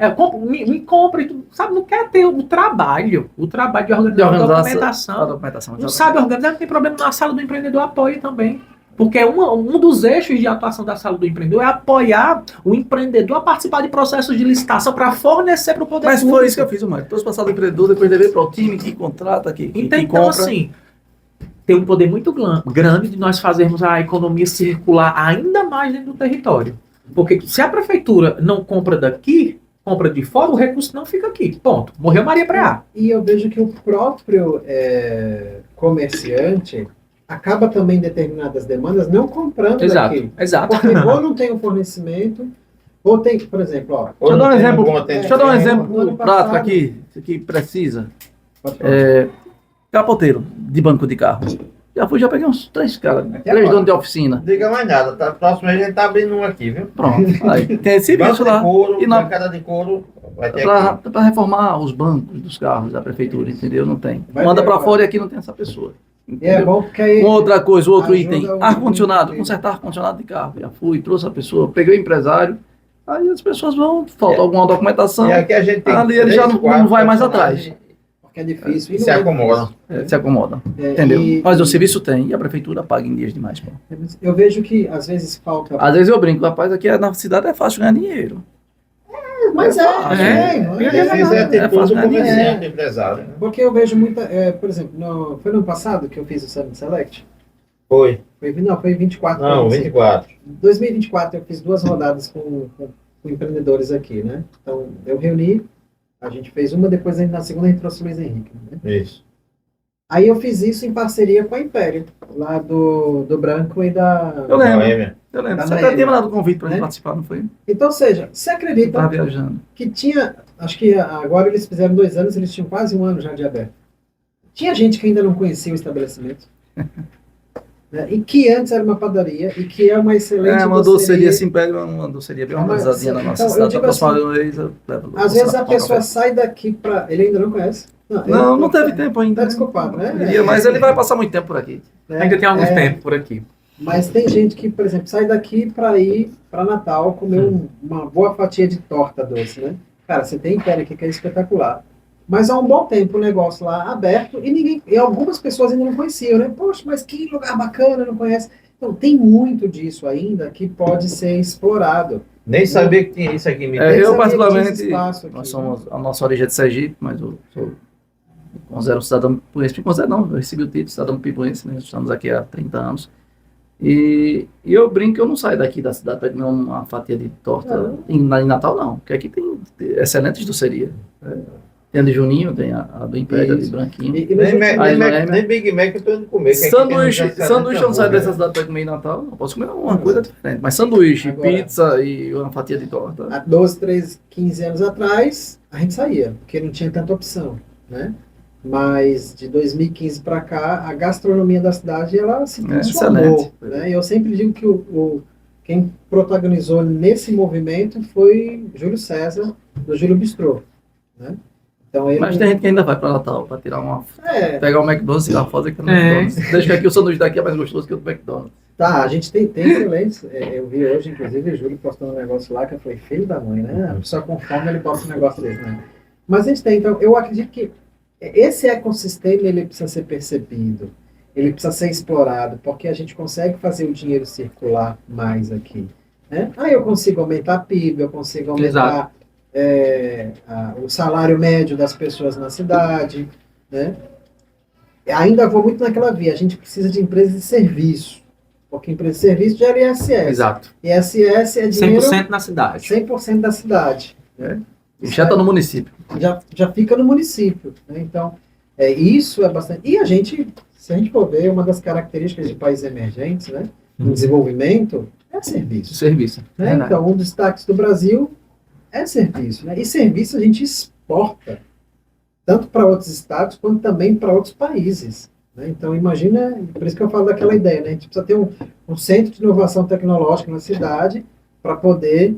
Speaker 4: me compra, e tudo, sabe? Não quer ter o trabalho de organizar a documentação.
Speaker 3: A documentação.
Speaker 4: Não sabe organizar, não tem problema. Na sala do empreendedor apoia também. Porque um dos eixos de atuação da sala do empreendedor é apoiar o empreendedor a participar de processos de licitação para fornecer para o poder
Speaker 3: Mas
Speaker 4: público.
Speaker 3: foi isso que eu fiz, Mário. Trouxe passado do empreendedor, depois levei para o time que contrata, que
Speaker 4: Então,
Speaker 3: compra.
Speaker 4: assim, tem um poder muito grande de nós fazermos a economia circular ainda mais dentro do território. Porque se a prefeitura não compra daqui, compra de fora, o recurso não fica aqui. Ponto. Morreu Maria Preá.
Speaker 2: E eu vejo que o próprio comerciante acaba também determinadas demandas não comprando daqui.
Speaker 4: Exato.
Speaker 2: Porque ou não tem o fornecimento, ou tem, por exemplo, ó,
Speaker 1: Ou
Speaker 3: Deixa eu dar um
Speaker 1: não tem
Speaker 3: exemplo,
Speaker 1: bom atendimento.
Speaker 3: deixa eu dar um
Speaker 2: no
Speaker 3: exemplo
Speaker 2: ano
Speaker 3: prático
Speaker 2: passado-
Speaker 3: aqui, que precisa.
Speaker 2: pode falar.
Speaker 3: Capoteiro de banco de carro. Já peguei uns 3 caras,
Speaker 1: Até
Speaker 3: 3
Speaker 1: agora.
Speaker 3: donos de oficina.
Speaker 1: Não diga mais nada, tá? Próximo mês a gente tá abrindo um aqui, viu?
Speaker 3: Pronto. Aí tem esse serviço
Speaker 1: Banco de
Speaker 3: lá.
Speaker 1: couro,
Speaker 3: E na-
Speaker 1: bancada de couro, vai ter aqui.
Speaker 3: Para reformar os bancos dos carros da prefeitura, entendeu? Não tem.
Speaker 2: Vai
Speaker 3: Manda
Speaker 2: ter
Speaker 3: para
Speaker 2: agora.
Speaker 3: fora e aqui não tem essa pessoa.
Speaker 2: E é bom porque aí
Speaker 3: Uma outra coisa, outro
Speaker 2: ajuda
Speaker 3: item,
Speaker 2: o
Speaker 3: ar-condicionado,
Speaker 2: cliente.
Speaker 3: consertar ar-condicionado de carro. Já fui, trouxe a pessoa, peguei o empresário, aí as pessoas vão, falta alguma documentação,
Speaker 1: E aqui a gente tem
Speaker 3: ali ele já não
Speaker 1: 4
Speaker 3: vai mais
Speaker 1: personagens
Speaker 2: porque é difícil.
Speaker 1: que se acomodam.
Speaker 3: se acomoda.
Speaker 2: É,
Speaker 3: Entendeu?
Speaker 2: e-
Speaker 3: Mas o serviço tem e a prefeitura paga em dias demais. Pô.
Speaker 2: Eu vejo que às vezes falta.
Speaker 3: Às vezes eu brinco, rapaz, aqui na cidade é fácil ganhar dinheiro.
Speaker 2: Mas
Speaker 3: É fácil.
Speaker 2: não
Speaker 1: E difícil é ter
Speaker 3: É
Speaker 1: todo
Speaker 3: fácil
Speaker 1: o
Speaker 3: ganhar
Speaker 1: comerciante, empresário. né?
Speaker 2: Porque eu vejo muita. Por exemplo, foi no ano passado que eu fiz o Summit Select?
Speaker 1: Foi.
Speaker 2: Foi em 24.
Speaker 1: Não,
Speaker 2: assim.
Speaker 1: 24.
Speaker 2: Em 2024 eu fiz 2 rodadas com empreendedores aqui, né? Então eu reuni, a gente fez uma, depois na segunda a gente trouxe o Luiz Henrique. Né?
Speaker 1: Isso.
Speaker 2: Aí eu fiz isso em parceria com a Império, lá do Branco e da
Speaker 3: Eu lembro.
Speaker 1: Noêmia.
Speaker 3: Eu lembro.
Speaker 2: Da
Speaker 3: Você até
Speaker 2: Neve,
Speaker 3: tinha mandado um convite para
Speaker 2: né?
Speaker 3: gente participar, não foi?
Speaker 2: Então, ou seja, você
Speaker 3: Tá
Speaker 2: acredita
Speaker 3: viajando.
Speaker 2: que tinha, acho que agora eles fizeram 2 anos, eles tinham quase 1 ano já de aberto. Tinha gente que ainda não conhecia o estabelecimento. Né? E que antes era uma padaria e que é uma excelente
Speaker 3: Uma doceria Simpério, uma doceria bem organizadinha na nossa
Speaker 2: Então, eu
Speaker 3: cidade.
Speaker 2: digo
Speaker 3: Da próxima
Speaker 2: assim,
Speaker 3: vez eu levo.
Speaker 2: Às vezes a pessoa sai daqui para... Ele ainda não conhece?
Speaker 3: Não teve tempo ainda.
Speaker 2: Tá desculpado, né?
Speaker 3: Mas ele vai passar muito tempo por aqui.
Speaker 4: Ainda tem alguns tempos por aqui.
Speaker 2: Mas tem gente que, por exemplo, sai daqui para ir para Natal comer uma boa fatia de torta doce, né? Cara, você tem Império aqui que é espetacular. Mas há um bom tempo o negócio lá aberto e algumas pessoas ainda não conheciam, né? Poxa, mas que lugar bacana, não conhece. Então tem muito disso ainda que pode ser explorado.
Speaker 1: Nem sabia que tinha isso aqui em
Speaker 2: Nem
Speaker 1: Miteiro.
Speaker 2: sabia
Speaker 3: Eu,
Speaker 2: que
Speaker 3: particularmente,
Speaker 2: tinha espaço aqui,
Speaker 3: nós somos, a nossa origem é de Sergipe, mas eu considero um cidadão pibuense. Me considero não, eu recebi o título de cidadão pibuense, né? Estamos aqui há 30 anos. E eu brinco que eu não saio daqui da cidade para comer uma fatia de torta em Natal, não. Porque aqui tem excelentes doceria. Tem a de Juninho, tem a do Império, a de Branquinho.
Speaker 1: Nem Big Mac eu tô indo comer.
Speaker 3: Sanduíche eu não saio dessa cidade para comer em Natal. Eu posso comer uma coisa diferente. Mas sanduíche,
Speaker 2: Agora,
Speaker 3: pizza e uma fatia de torta.
Speaker 2: Há 12, 13, 15 anos atrás, a gente saía, porque não tinha tanta opção, né? Mas de 2015 para cá, a gastronomia da cidade ela se transformou.
Speaker 3: Excelente.
Speaker 2: Né? E eu sempre digo que quem protagonizou nesse movimento foi Júlio César, do Júlio Bistrô. Né? Então,
Speaker 3: Mas tem gente que ainda vai para Natal para tirar pegar o McDonald's e tirar foto aqui no McDonald's. Deixa que aqui o sanduíche daqui é mais gostoso que o do McDonald's.
Speaker 2: Tá, a gente tem excelentes. Eu vi hoje, inclusive, o Júlio postando um negócio lá que eu falei, filho da mãe, né? A pessoa com fome, ele posta um negócio desse, né? Mas a gente tem, então, eu acredito que esse ecossistema, ele precisa ser percebido, ele precisa ser explorado, porque a gente consegue fazer o dinheiro circular mais aqui. Né? Eu consigo aumentar a PIB, eu consigo aumentar o salário médio das pessoas na cidade, né? Ainda vou muito naquela via, a gente precisa de empresas de serviço, porque empresa de serviço gera ISS.
Speaker 4: Exato.
Speaker 2: ISS é dinheiro
Speaker 4: 100% na cidade.
Speaker 2: 100% da cidade. Né?
Speaker 3: Já está no município.
Speaker 2: Já fica no município. Né? Então, isso é bastante... E se a gente for ver, uma das características de países emergentes, né, no desenvolvimento, é serviço.
Speaker 4: Serviço.
Speaker 2: Né? Então, um dos destaques do Brasil é serviço. Né? E serviço a gente exporta, tanto para outros estados, quanto também para outros países. Né? Então, imagina, por isso que eu falo daquela ideia, né? A gente precisa ter um centro de inovação tecnológica na cidade para poder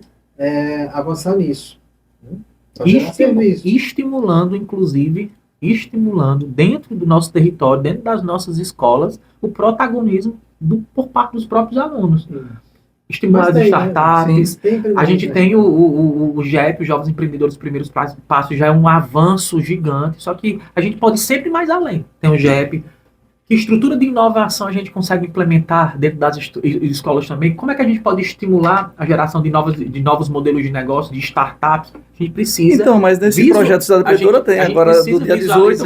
Speaker 2: avançar nisso. Né?
Speaker 4: Estimulando, inclusive, dentro do nosso território, dentro das nossas escolas, o protagonismo por parte dos próprios alunos. Estimular as startups. A gente tem o GEP, os Jovens Empreendedores, os Primeiros Passos, já é um avanço gigante, só que a gente pode ir sempre mais além. Tem o GEP. Que estrutura de inovação a gente consegue implementar dentro das escolas também? Como é que a gente pode estimular a geração de novos modelos de negócio, de startups? A gente precisa...
Speaker 3: Então, mas nesse projeto Cidade Empreendedora tem. Agora, do dia 18,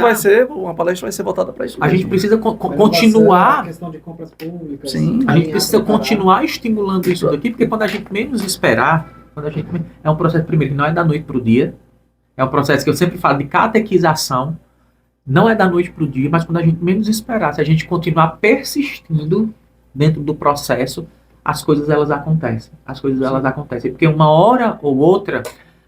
Speaker 3: uma palestra vai ser voltada para isso.
Speaker 4: A gente precisa continuar...
Speaker 2: A questão de compras públicas.
Speaker 3: Sim.
Speaker 4: A gente precisa continuar estimulando isso daqui, porque quando a gente menos esperar, é um processo, primeiro, que não é da noite para o dia, é um processo que eu sempre falo de catequização. Não é da noite para o dia, mas quando a gente menos esperar, se a gente continuar persistindo dentro do processo, as coisas elas acontecem. Porque uma hora ou outra,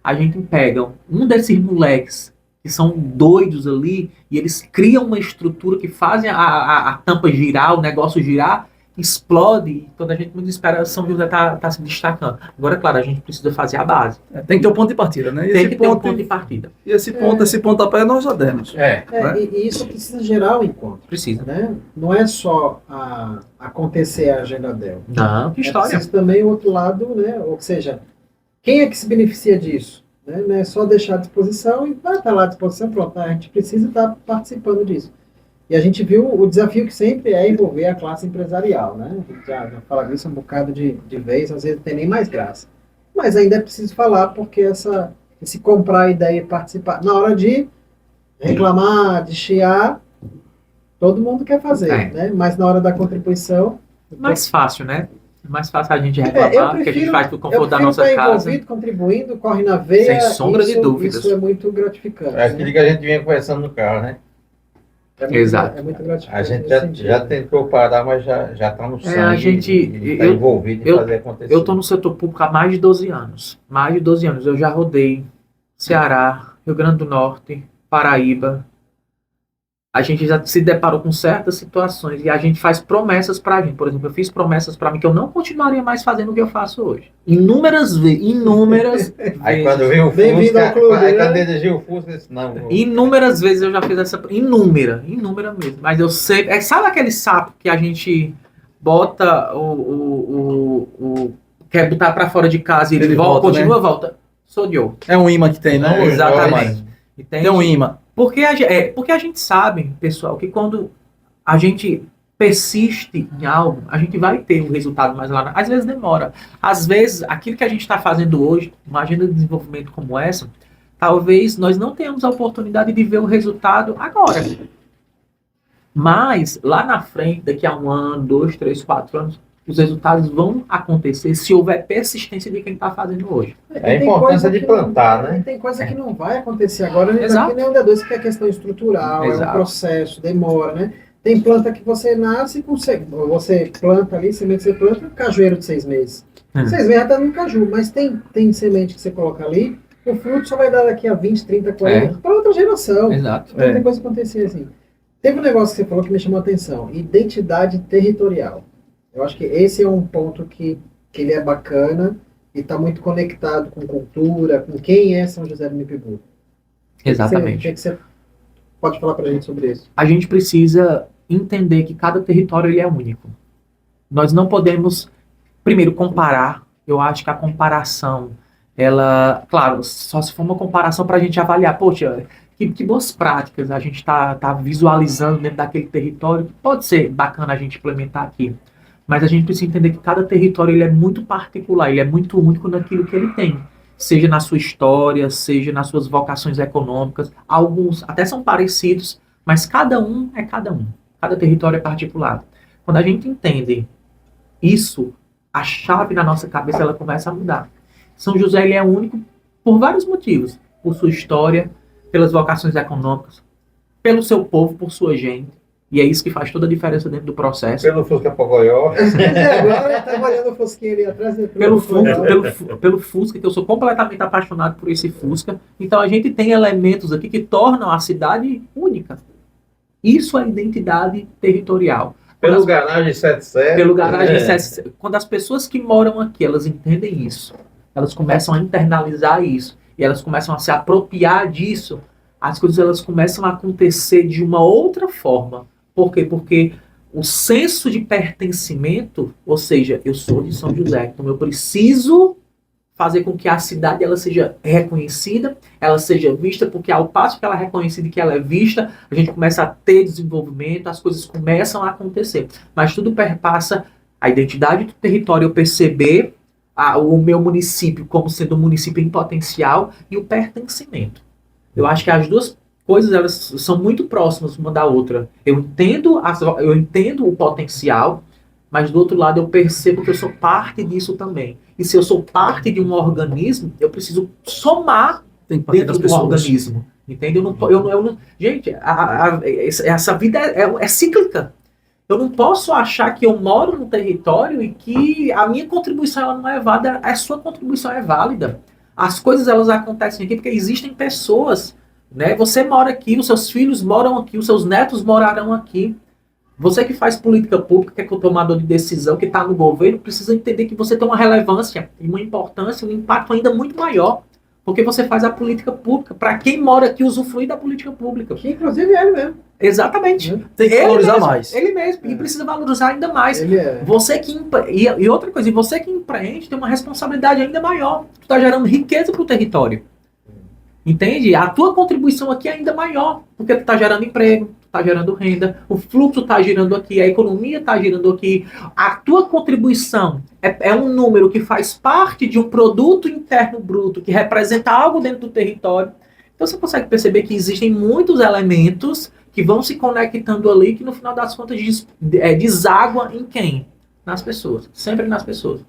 Speaker 4: a gente pega um desses moleques que são doidos ali, e eles criam uma estrutura que fazem a tampa girar, o negócio girar, explode, e quando a gente menos espera, São José está se destacando. Agora, claro, a gente precisa fazer a base.
Speaker 3: Tem que ter um ponto de partida, né?
Speaker 4: Tem que ter um ponto de partida.
Speaker 3: E esse pontapé nós já demos.
Speaker 1: Né?
Speaker 2: E isso precisa gerar o encontro.
Speaker 4: Precisa.
Speaker 2: Né? Não é só acontecer a Agenda Del.
Speaker 4: Não, que história.
Speaker 2: Precisa também o outro lado, né? Ou seja, quem é que se beneficia disso? Né? Não é só deixar à disposição e vai estar lá à disposição, pronto. A gente precisa estar participando disso. E a gente viu o desafio que sempre é envolver a classe empresarial, né? A gente já fala disso um bocado de vez, às vezes não tem nem mais graça. Mas ainda é preciso falar, porque esse comprar a ideia e participar, na hora de reclamar, de chiar, todo mundo quer fazer, né? Mas na hora da contribuição...
Speaker 4: Mais fácil, né? Mais fácil a gente reclamar, porque a gente faz pro conforto da nossa casa.
Speaker 2: Envolvido, contribuindo, corre na veia.
Speaker 4: Sem sombra de dúvidas.
Speaker 2: Isso é muito gratificante.
Speaker 1: É aquilo que a gente vinha conversando no carro, né?
Speaker 4: Exato.
Speaker 2: É muito gratificante.
Speaker 1: A gente
Speaker 2: nesse sentido.
Speaker 1: já tentou parar, mas já está no sangue.
Speaker 4: a gente-
Speaker 1: está envolvido em fazer acontecer.
Speaker 4: Eu estou no setor público há mais de 12 anos. Mais de 12 anos. Eu já rodei Ceará, Rio Grande do Norte, Paraíba. A gente já se deparou com certas situações e a gente faz promessas pra gente. Por exemplo, eu fiz promessas pra mim que eu não continuaria mais fazendo o que eu faço hoje. Inúmeras vezes.
Speaker 1: Aí quando veio o
Speaker 2: Bem-vindo ao clube,
Speaker 1: Fusca, aí
Speaker 2: né?
Speaker 1: quando dirigiu o Fusca, eu disse, não, vou-
Speaker 4: Inúmeras vezes eu já fiz essa. Inúmera mesmo. Mas eu sempre. Sabe aquele sapo que a gente bota quer botar pra fora de casa e ele volta, continua,
Speaker 3: né?
Speaker 4: volta? Sou eu.
Speaker 3: É um imã que tem, não?
Speaker 1: É,
Speaker 4: Exatamente. Entende?
Speaker 3: Tem um imã.
Speaker 4: Porque a gente sabe, pessoal, que quando a gente persiste em algo, a gente vai ter um resultado mais lá. Às vezes demora. Às vezes, aquilo que a gente está fazendo hoje, uma agenda de desenvolvimento como essa, talvez nós não tenhamos a oportunidade de ver o resultado agora. Mas, lá na frente, daqui a 1 ano, 2, 3, 4 anos, os resultados vão acontecer se houver persistência de quem está fazendo hoje.
Speaker 1: É a
Speaker 2: Tem
Speaker 1: importância
Speaker 2: coisa
Speaker 1: de
Speaker 2: que
Speaker 1: plantar, né?
Speaker 2: Tem coisa que não vai acontecer agora, nem
Speaker 4: Exato.
Speaker 2: daqui nem um dia dois, que é questão estrutural, é um
Speaker 4: Exato.
Speaker 2: processo, demora, né? Tem planta que você nasce e consegue. Você planta ali, semente que você planta, cajueiro de 6 meses. 6 meses já está no caju, mas tem semente que você coloca ali, o fruto só vai dar daqui a 20, 30, 40, para outra geração.
Speaker 4: Exato.
Speaker 2: Então tem coisa que acontecer assim. Teve um negócio que você falou que me chamou a atenção, identidade territorial. Eu acho que esse é um ponto que ele é bacana e está muito conectado com cultura, com quem é São José do Mipibu.
Speaker 4: Exatamente.
Speaker 2: O que você pode falar para a gente sobre isso?
Speaker 4: A gente precisa entender que cada território ele é único. Nós não podemos, primeiro, comparar. Eu acho que a comparação, ela, claro, só se for uma comparação para a gente avaliar, poxa, que boas práticas a gente está visualizando dentro daquele território, que pode ser bacana a gente implementar aqui. Mas a gente precisa entender que cada território ele é muito particular, ele é muito único naquilo que ele tem. Seja na sua história, seja nas suas vocações econômicas. Alguns até são parecidos, mas cada um é cada um. Cada território é particular. Quando a gente entende isso, a chave na nossa cabeça ela começa a mudar. São José ele é único por vários motivos. Por sua história, pelas vocações econômicas, pelo seu povo, por sua gente. E é isso que faz toda a diferença dentro do processo.
Speaker 1: Pelo Fusca Pogoió.
Speaker 2: Agora está olhando o Fusquinha ali atrás.
Speaker 4: Pelo Fusca, que eu sou completamente apaixonado por esse Fusca. Então a gente tem elementos aqui que tornam a cidade única. Isso é identidade territorial.
Speaker 1: Pelo Garagem 77.
Speaker 4: Pelo Garagem 77. Quando as pessoas que moram aqui, elas entendem isso, elas começam a internalizar isso, e elas começam a se apropriar disso, as coisas elas começam a acontecer de uma outra forma. Por quê? Porque o senso de pertencimento, ou seja, eu sou de São José, então eu preciso fazer com que a cidade ela seja reconhecida, ela seja vista, porque ao passo que ela é reconhecida e que ela é vista, a gente começa a ter desenvolvimento, as coisas começam a acontecer. Mas tudo perpassa a identidade do território, eu perceber o meu município como sendo um município em potencial e o pertencimento. Eu acho que as duas coisas elas são muito próximas uma da outra. Eu entendo o potencial, mas do outro lado eu percebo que eu sou parte disso também. E se eu sou parte de um organismo, eu preciso somar dentro do organismo. Entende? Gente, essa vida é cíclica. Eu não posso achar que eu moro num território e que a minha contribuição ela não é válida, a sua contribuição é válida. As coisas elas acontecem aqui porque existem pessoas, né? Você mora aqui, os seus filhos moram aqui, os seus netos morarão aqui. Você que faz política pública, que é o tomador de decisão, que está no governo, precisa entender que você tem uma relevância, uma importância, um impacto ainda muito maior. Porque você faz a política pública para quem mora aqui usufruir da política pública.
Speaker 2: Que inclusive é ele mesmo.
Speaker 4: Exatamente.
Speaker 3: Tem que valorizar mais.
Speaker 4: Ele mesmo. E precisa valorizar ainda mais.
Speaker 2: Ele é.
Speaker 4: Você que e outra coisa, você que empreende tem uma responsabilidade ainda maior. Tu está gerando riqueza para o território. Entende? A tua contribuição aqui é ainda maior. Porque tu está gerando emprego, está gerando renda, o fluxo está girando aqui, a economia está girando aqui. A tua contribuição é um número que faz parte de um produto interno bruto, que representa algo dentro do território. Então você consegue perceber que existem muitos elementos que vão se conectando ali, que no final das contas deságua em quem? Nas pessoas. Sempre nas pessoas.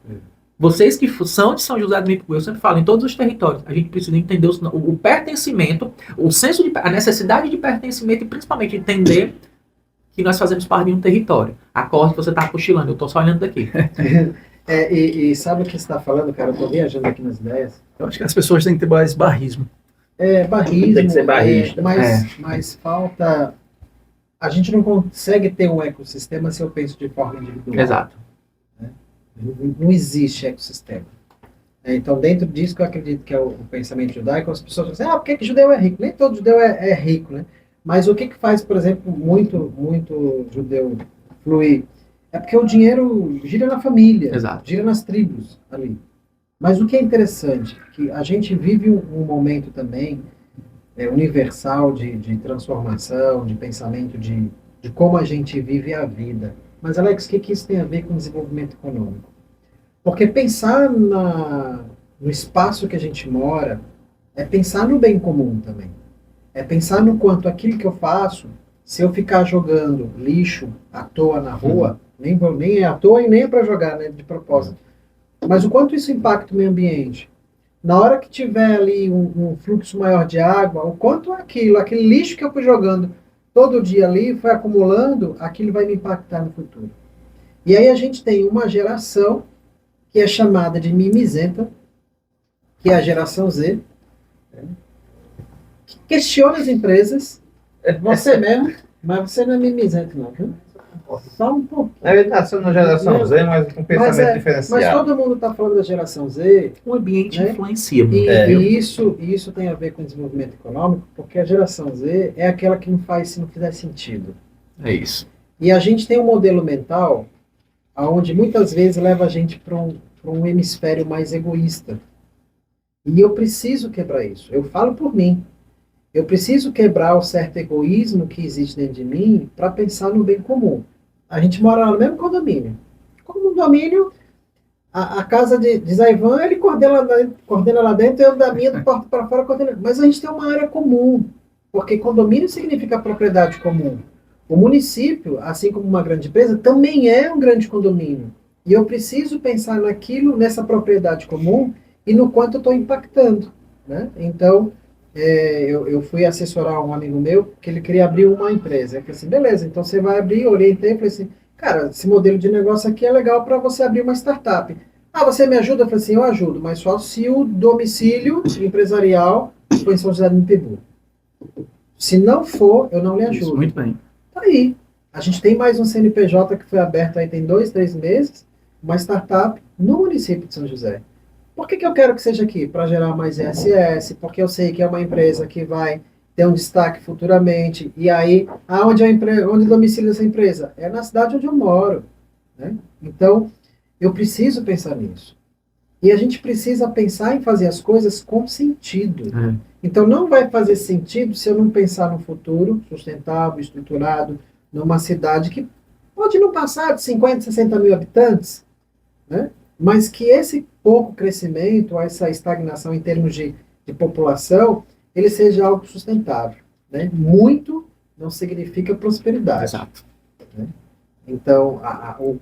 Speaker 4: Vocês que são de São José do Mipibu, eu sempre falo, em todos os territórios, a gente precisa entender o pertencimento, o senso de, a necessidade de pertencimento e principalmente entender que nós fazemos parte de um território. Acorde que você está cochilando, eu estou só olhando daqui.
Speaker 2: E sabe o que você está falando, cara? Eu estou viajando aqui nas ideias.
Speaker 3: Eu acho que as pessoas têm que ter mais barrismo.
Speaker 2: Barrismo.
Speaker 1: Tem que ser barrista.
Speaker 2: Mas falta... A gente não consegue ter um ecossistema se eu penso de forma individual.
Speaker 4: Exato.
Speaker 2: Não existe ecossistema. Então, dentro disso que eu acredito que é o pensamento judaico, as pessoas dizem, por que judeu é rico? Nem todo judeu é rico, né? Mas o que faz, por exemplo, muito judeu fluir? É porque o dinheiro gira na família,
Speaker 4: Exato.
Speaker 2: gira nas tribos ali. Mas o que é interessante, que a gente vive um momento também universal de transformação, de pensamento, de como a gente vive a vida. Mas, Alex, o que isso tem a ver com desenvolvimento econômico? Porque pensar no espaço que a gente mora é pensar no bem comum também. É pensar no quanto aquilo que eu faço, se eu ficar jogando lixo à toa na rua, nem é à toa e nem é para jogar, né, de propósito. Mas o quanto isso impacta o meio ambiente. Na hora que tiver ali um fluxo maior de água, o quanto aquele lixo que eu fui jogando todo dia ali, foi acumulando, aquilo vai me impactar no futuro. E aí a gente tem uma geração que é chamada de mimizenta, que é a geração Z, que questiona as empresas, você mesmo, mas você não é mimizento não, viu? Só um pouco.
Speaker 1: Ele nasceu na geração Z, mas com pensamento diferenciado.
Speaker 2: Mas todo mundo está falando da geração Z.
Speaker 4: O ambiente
Speaker 2: né?
Speaker 4: influencia muito.
Speaker 2: E isso tem a ver com desenvolvimento econômico, porque a geração Z é aquela que não faz se não fizer sentido.
Speaker 4: É isso.
Speaker 2: E a gente tem um modelo mental onde muitas vezes leva a gente para um hemisfério mais egoísta. E eu preciso quebrar isso. Eu falo por mim. Eu preciso quebrar o certo egoísmo que existe dentro de mim para pensar no bem comum. A gente mora lá no mesmo condomínio. Como um condomínio, a casa de Zaivan, ele coordena lá dentro, eu da minha, do porta para fora, coordena. Mas a gente tem uma área comum, porque condomínio significa propriedade comum. O município, assim como uma grande empresa, também é um grande condomínio. E eu preciso pensar nessa propriedade comum e no quanto eu estou impactando. Né? Então, eu fui assessorar um amigo meu que ele queria abrir uma empresa. Eu falei assim, beleza, então você vai abrir, orientei, falei assim, cara, esse modelo de negócio aqui é legal para você abrir uma startup. Você me ajuda? Eu falei assim, eu ajudo, mas só se o domicílio empresarial for em São José do Mipibu. Se não for, eu não lhe ajudo.
Speaker 3: Isso, muito bem.
Speaker 2: Tá aí. A gente tem mais um CNPJ que foi aberto aí tem 2, 3 meses, uma startup no município de São José. Por que eu quero que seja aqui? Para gerar mais ISS, porque eu sei que é uma empresa que vai ter um destaque futuramente. E aí, onde o domicílio dessa empresa? É na cidade onde eu moro. Né? Então, eu preciso pensar nisso. E a gente precisa pensar em fazer as coisas com sentido. Então, não vai fazer sentido se eu não pensar no futuro sustentável, estruturado, numa cidade que pode não passar de 50, 60 mil habitantes, né? Mas que esse pouco crescimento, essa estagnação em termos de população, ele seja algo sustentável. Né? Muito não significa prosperidade.
Speaker 4: Exato.
Speaker 2: Né? Então,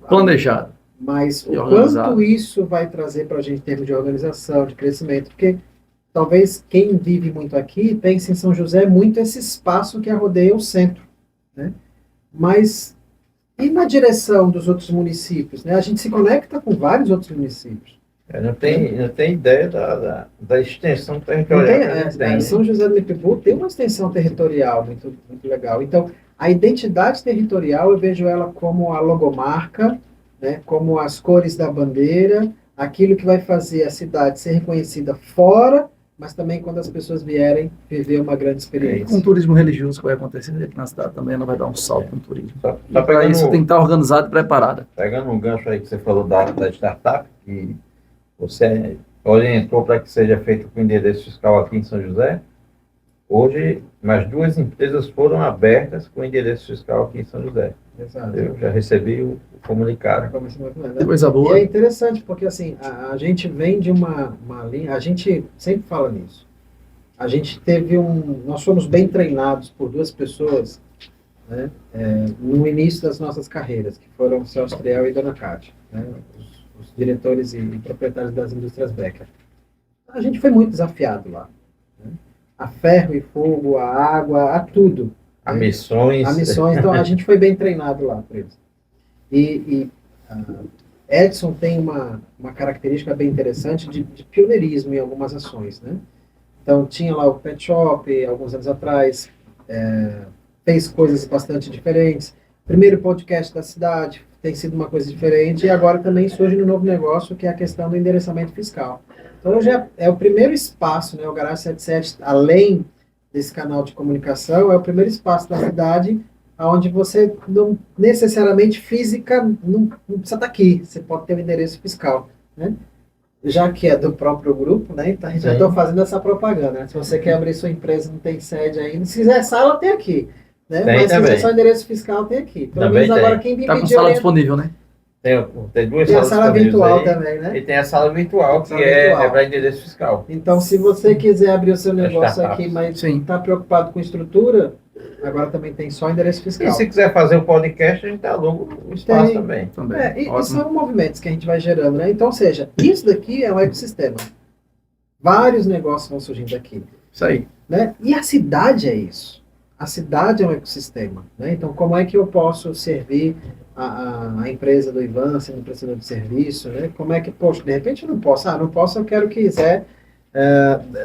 Speaker 3: planejado.
Speaker 2: Mas o quanto isso vai trazer para a gente em termos de organização, de crescimento, porque talvez quem vive muito aqui pense em São José muito esse espaço que rodeia o centro. Né? Mas e na direção dos outros municípios? Né? A gente se conecta com vários outros municípios.
Speaker 1: Não tem ideia da extensão territorial.
Speaker 2: São José do Mipibu tem uma extensão territorial muito, muito legal. Então, a identidade territorial, eu vejo ela como a logomarca, né? Como as cores da bandeira, aquilo que vai fazer a cidade ser reconhecida fora, mas também quando as pessoas vierem viver uma grande experiência.
Speaker 3: Com o turismo religioso que vai acontecer aqui na cidade também, ela vai dar um salto no turismo.
Speaker 1: Para
Speaker 3: isso tem que estar organizado e preparado.
Speaker 1: Pegando um gancho aí que você falou da startup, que você orientou para que seja feito com endereço fiscal aqui em São José, hoje mais 2 empresas foram abertas com endereço fiscal aqui em São José.
Speaker 2: Exato.
Speaker 1: Eu já recebi o comunicado.
Speaker 3: Coisa boa.
Speaker 2: E é interessante porque assim, a gente vem de uma linha, a gente sempre fala nisso. A gente teve nós fomos bem treinados por 2 pessoas, né, no início das nossas carreiras, que foram o Celso Triel e Dona Cátia. Né, os diretores e proprietários das indústrias Becker. A gente foi muito desafiado lá. Né? A ferro e fogo, a água, a tudo.
Speaker 1: A missões.
Speaker 2: A missões, então a gente foi bem treinado lá por eles. Edson tem uma característica bem interessante de pioneirismo em algumas ações, né? Então tinha lá o Pet Shop, alguns anos atrás, fez coisas bastante diferentes. Primeiro podcast da cidade tem sido uma coisa diferente, e agora também surge um novo negócio, que é a questão do endereçamento fiscal. Então já é o primeiro espaço, né? O Garage 77, além desse canal de comunicação, é o primeiro espaço da cidade onde você não necessariamente não precisa estar aqui, você pode ter o endereço fiscal, né? Já que é do próprio grupo, né? Então a gente já está fazendo essa propaganda, né? Se você quer abrir sua empresa e não tem sede ainda, se quiser sala, tem aqui, né?
Speaker 1: Tem
Speaker 2: mas
Speaker 1: também.
Speaker 2: se quiser só endereço fiscal, tem aqui. Pelo
Speaker 1: Também
Speaker 2: menos agora
Speaker 1: tem.
Speaker 2: quem me
Speaker 3: Tá com
Speaker 2: pedir
Speaker 3: sala disponível, né?
Speaker 1: Tem duas
Speaker 2: tem a
Speaker 1: salas
Speaker 2: sala
Speaker 1: disponíveis
Speaker 2: virtual
Speaker 1: aí,
Speaker 2: também, né?
Speaker 1: E tem a sala virtual, que
Speaker 2: Sala virtual.
Speaker 1: é para endereço fiscal.
Speaker 2: Então, se você quiser abrir o seu negócio
Speaker 1: startups.
Speaker 2: aqui, mas
Speaker 3: Sim.
Speaker 2: está preocupado com estrutura, agora também tem só endereço
Speaker 1: E
Speaker 2: fiscal.
Speaker 1: se quiser fazer o podcast, a gente aluga o espaço
Speaker 2: Tem.
Speaker 1: também.
Speaker 3: Também.
Speaker 2: E
Speaker 3: Ótimo.
Speaker 2: são movimentos que a gente vai gerando, né? Então, ou seja, isso daqui é um ecossistema. Vários negócios vão surgindo aqui,
Speaker 3: Isso aí.
Speaker 2: né? E a cidade é isso. A cidade é um ecossistema, né? Então, como é que eu posso servir a empresa do Ivan, sendo prestador de serviço, né? Como é que, poxa, de repente eu não posso. Não posso, eu quero que Zé,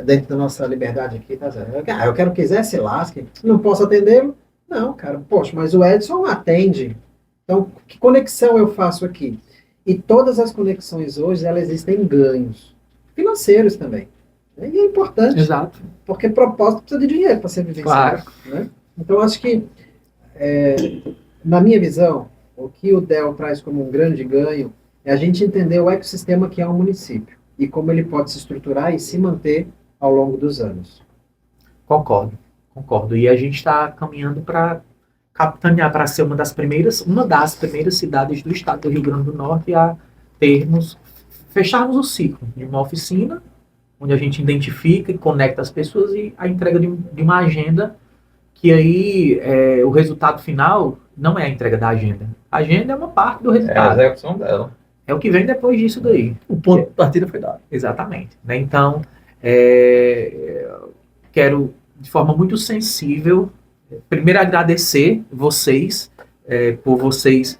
Speaker 2: dentro da nossa liberdade aqui, tá, Zé? Eu quero que Zé se lasque. Não posso atendê-lo? Não, cara, poxa, mas o Edson atende. Então, que conexão eu faço aqui? E todas as conexões hoje, elas existem em ganhos financeiros também. Né? E é importante,
Speaker 4: Exato.
Speaker 2: porque propósito precisa de dinheiro para ser vivenciado. Né? Então, acho que, na minha visão, o que o DEL traz como um grande ganho é a gente entender o ecossistema que é um município e como ele pode se estruturar e se manter ao longo dos anos.
Speaker 4: Concordo. E a gente está caminhando para capitanear, para ser uma das primeiras cidades do estado do Rio Grande do Norte a fecharmos o ciclo de uma oficina, onde a gente identifica e conecta as pessoas, e a entrega de uma agenda, que aí o resultado final não é a entrega da agenda. A agenda é uma parte do
Speaker 1: É a
Speaker 4: resultado.
Speaker 1: execução dela.
Speaker 4: É o que vem depois disso daí.
Speaker 3: O ponto de partida foi dado.
Speaker 4: Exatamente. Né? Então, quero, de forma muito sensível, primeiro agradecer vocês, por vocês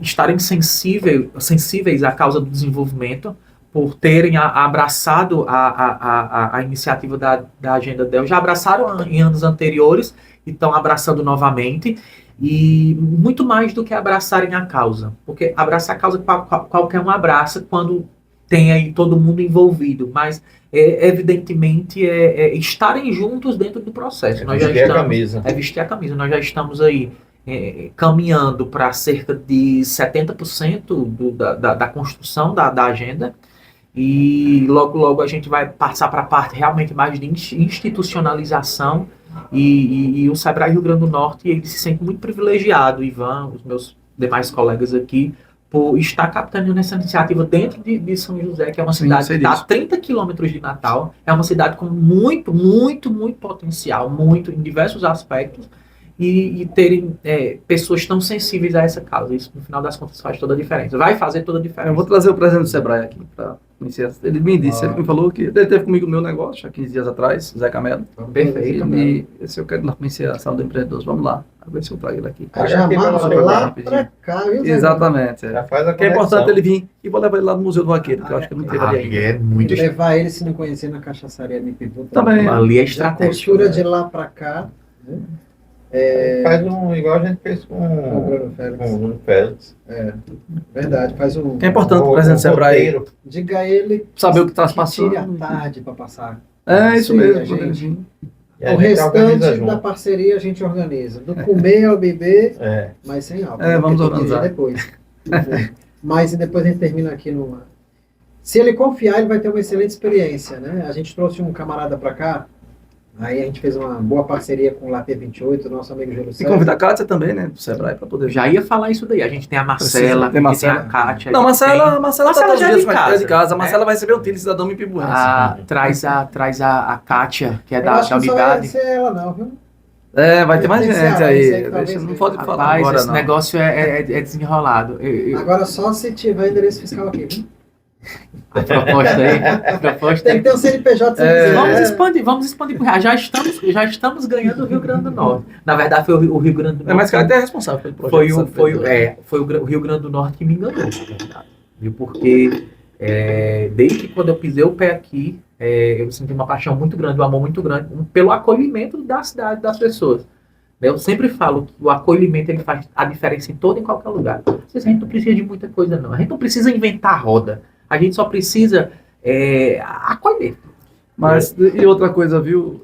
Speaker 4: estarem sensíveis à causa do desenvolvimento, por terem abraçado a iniciativa da Agenda DEL. Já abraçaram em anos anteriores e estão abraçando novamente. E muito mais do que abraçarem a causa. Porque abraçar a causa, qualquer um abraça quando tem aí todo mundo envolvido. Mas, evidentemente, estarem juntos dentro do processo. Nós já
Speaker 1: Vestir a
Speaker 4: estamos,
Speaker 1: camisa.
Speaker 4: vestir a camisa. Nós já estamos aí caminhando para cerca de 70% da construção da agenda. E logo, logo a gente vai passar para a parte realmente mais de institucionalização. E o Sebrae Rio Grande do Norte, ele se sente muito privilegiado, Ivan, os meus demais colegas aqui, por estar capitaneando essa iniciativa dentro de São José, que é uma cidade que está a 30 quilômetros de Natal, é uma cidade com muito, muito, muito potencial, muito em diversos aspectos, e terem pessoas tão sensíveis a essa causa. Isso, no final das contas, faz toda a diferença. Vai fazer toda a diferença.
Speaker 3: Eu vou trazer o presidente do Sebrae aqui para conhecer. Ele me disse, ele me falou que ele teve comigo no meu negócio há 15 dias atrás, Zé Camelo.
Speaker 4: Perfeito.
Speaker 3: E esse eu quero conhecer a sala do empreendedor. Vamos lá, a ver se eu trago ele aqui.
Speaker 2: Já
Speaker 1: aqui
Speaker 2: amarra
Speaker 1: pra
Speaker 2: lá
Speaker 3: rapidinho.
Speaker 2: pra cá, viu, Zé?
Speaker 3: Exatamente.
Speaker 1: Já faz a
Speaker 3: Que é
Speaker 1: conexão.
Speaker 3: importante ele vir e vou levar ele lá no Museu do Vaqueiro, que eu acho que ele não teve ali ainda.
Speaker 4: É muito.
Speaker 2: E levar ele, se não conhecer, na cachaçaria MPV.
Speaker 3: Também.
Speaker 4: Ali é
Speaker 2: Já
Speaker 4: estratégico.
Speaker 2: costura de lá pra cá. Né?
Speaker 1: Faz igual a gente fez
Speaker 2: Com o
Speaker 1: com
Speaker 2: Bruno Félix.
Speaker 1: o Bruno Félix.
Speaker 2: Verdade, faz um.
Speaker 3: Que é importante o presidente do Sebrae
Speaker 1: roteiro.
Speaker 2: Diga a ele
Speaker 3: saber o que está se
Speaker 2: que tire a
Speaker 3: passando.
Speaker 2: tarde para passar.
Speaker 3: É isso
Speaker 2: Sim,
Speaker 3: mesmo.
Speaker 2: a
Speaker 3: quando ele
Speaker 2: gente-
Speaker 3: vir.
Speaker 1: E a
Speaker 2: O
Speaker 1: gente organiza
Speaker 2: restante da
Speaker 1: junto.
Speaker 2: parceria a gente organiza. Do comer ao beber,
Speaker 1: É.
Speaker 2: mas sem álcool.
Speaker 3: É,
Speaker 2: né?
Speaker 3: vamos
Speaker 2: Porque tem que
Speaker 3: organizar.
Speaker 2: depois. Mas e depois a gente termina aqui numa. Se ele confiar, ele vai ter uma excelente experiência, né? A gente trouxe um camarada para cá, aí a gente fez uma boa parceria com o Latte 28, nosso amigo Júlio
Speaker 3: E
Speaker 2: César.
Speaker 3: convida a Kátia também, né, do Sebrae, para poder.
Speaker 4: Eu já ia falar isso daí. A gente tem a Marcela,
Speaker 3: Tem
Speaker 4: a
Speaker 3: Marcela.
Speaker 4: tem a Kátia.
Speaker 3: Não,
Speaker 4: a gente
Speaker 3: Marcela tá
Speaker 4: Marcela
Speaker 3: todos os
Speaker 4: já é
Speaker 3: dias
Speaker 4: de
Speaker 3: com a
Speaker 4: casa,
Speaker 3: de casa. A
Speaker 4: né?
Speaker 3: Marcela vai receber um filho cidadão me pibuense.
Speaker 4: Traz a Kátia, que é
Speaker 2: Eu
Speaker 4: da
Speaker 2: acho que não só vai
Speaker 4: unidade.
Speaker 2: ser ela não, viu?
Speaker 3: Vai ter mais
Speaker 2: Tem
Speaker 3: gente
Speaker 2: Ceará, isso aí
Speaker 3: aí.
Speaker 2: que
Speaker 3: Deixa,
Speaker 2: talvez
Speaker 3: não pode
Speaker 2: tenha.
Speaker 3: falar
Speaker 4: Rapaz,
Speaker 3: agora,
Speaker 4: esse
Speaker 3: não.
Speaker 4: negócio é desenrolado.
Speaker 2: Agora só se tiver endereço fiscal aqui, viu?
Speaker 4: A proposta aí, a proposta
Speaker 2: Tem que ter um CNPJ sem dizer,
Speaker 4: Vamos expandir pro Rio. Já estamos ganhando o Rio Grande do Norte. Na verdade, foi o Rio Grande do Norte.
Speaker 3: Mas o cara até é responsável pelo projeto.
Speaker 4: Foi o Rio Grande do Norte que me enganou, na verdade. Viu? Porque desde quando eu pisei o pé aqui, eu senti uma paixão muito grande, um amor muito grande pelo acolhimento da cidade, das pessoas. Eu sempre falo que o acolhimento ele faz a diferença em todo e qualquer lugar. Às vezes a gente não precisa de muita coisa, não. A gente não precisa inventar a roda. A gente só precisa acolher.
Speaker 3: Mas, e outra coisa, viu?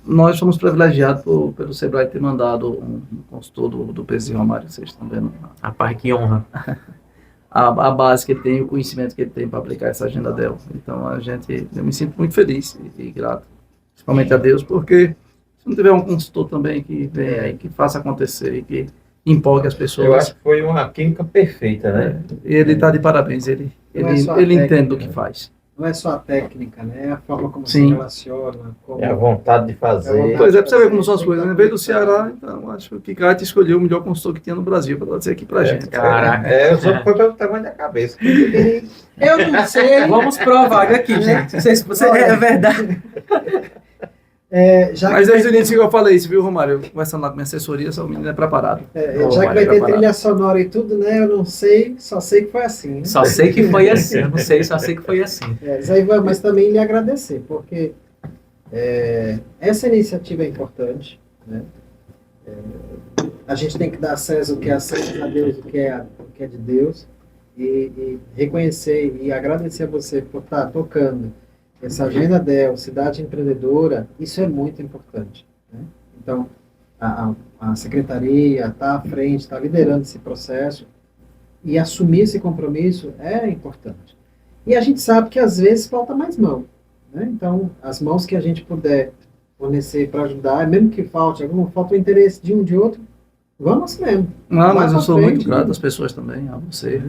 Speaker 3: Nós somos privilegiados pelo Sebrae ter mandado um consultor do PC Romário, vocês estão vendo?
Speaker 4: Rapaz, que honra.
Speaker 3: A base que ele tem, o conhecimento que ele tem para aplicar essa agenda dela. Então, eu me sinto muito feliz e grato, principalmente a Deus, porque se não tiver um consultor também que venha aí, que faça acontecer e que empolgue as pessoas.
Speaker 1: Eu acho que foi uma química perfeita, né?
Speaker 3: Ele está de parabéns, ele entende do que faz.
Speaker 2: Não é só a técnica, né? É a forma como
Speaker 3: Sim.
Speaker 2: se relaciona. Como...
Speaker 1: É a vontade de fazer.
Speaker 3: Pois é, para você ver como são as coisas. Veio do Ceará, então acho que Kite escolheu o melhor consultor que tinha no Brasil para trazer aqui para gente.
Speaker 4: Caraca.
Speaker 1: Eu só foi pelo tamanho da cabeça.
Speaker 2: Eu não sei.
Speaker 4: Vamos provar aqui, gente. É verdade.
Speaker 2: Já
Speaker 3: Mas
Speaker 2: que,
Speaker 3: desde o início que eu falei isso, viu, Romário? Eu conversando lá com minha assessoria, essa menina é preparado.
Speaker 2: já que vai ter trilha sonora e tudo, né? Eu não sei, só sei que foi assim. Né?
Speaker 4: Só sei que foi assim. Eu não sei, só sei que foi assim.
Speaker 2: Zaivan, mas também lhe agradecer, porque essa iniciativa é importante, né? A gente tem que dar a César o que é a César, a Deus o que é de Deus, e reconhecer e agradecer a você por estar tocando essa agenda DEL, Cidade Empreendedora. Isso é muito importante, né? Então, a secretaria está à frente, está liderando esse processo, e assumir esse compromisso é importante. E a gente sabe que às vezes falta mais mão, né? Então, as mãos que a gente puder fornecer para ajudar, mesmo que falte falta o interesse de um de outro, vamos mesmo.
Speaker 3: Não, mas eu sou muito
Speaker 2: frente,
Speaker 3: grato
Speaker 2: né?
Speaker 3: às pessoas também, a você,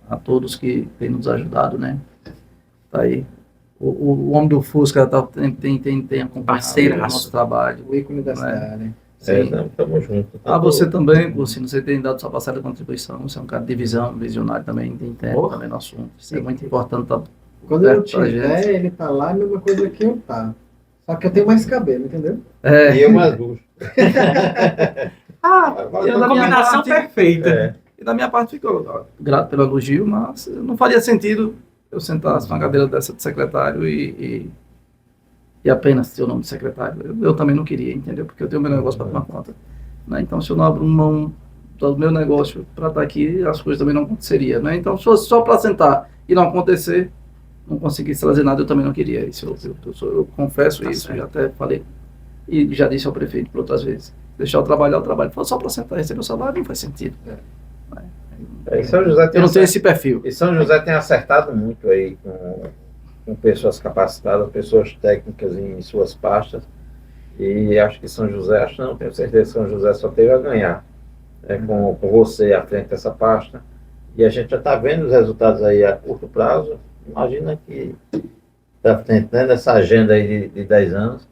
Speaker 3: a todos que têm nos ajudado, né? Tá aí. O homem do Fusca tem acompanhado
Speaker 4: Parceiraço.
Speaker 3: o nosso trabalho.
Speaker 2: O ícone da cidade.
Speaker 3: Sim.
Speaker 1: Estamos juntos.
Speaker 3: Você também, você tem dado sua parcela de contribuição, você é um cara de visão, visionário também, entende também no assunto. Isso é muito importante.
Speaker 2: Quando eu tiver, ele tá lá, a mesma coisa que eu tá. Só que eu tenho mais cabelo, entendeu?
Speaker 1: E eu mais duas.
Speaker 4: Uma combinação perfeita.
Speaker 3: E da minha parte, fico grato pelo elogio, mas não faria sentido eu sentasse numa cadeira dessa de secretário e apenas ter o nome de secretário. Eu também não queria, entendeu? Porque eu tenho meu negócio para tomar conta. Né? Então, se eu não abro mão do meu negócio para estar aqui, as coisas também não aconteceriam. Né? Então, se fosse só para sentar e não acontecer, não conseguisse trazer nada, eu também não queria. Isso, eu confesso isso, já até falei. E já disse ao prefeito por outras vezes. Deixar o trabalho, só para sentar e receber o salário, não faz sentido.
Speaker 1: São José
Speaker 3: Eu não tenho esse perfil.
Speaker 1: E São José tem acertado muito aí com pessoas capacitadas, pessoas técnicas em suas pastas. E acho que São José, tenho certeza que São José só teve a ganhar com você à frente dessa pasta. E a gente já está vendo os resultados aí a curto prazo. Imagina que está frente, né, nessa agenda aí de 10 anos.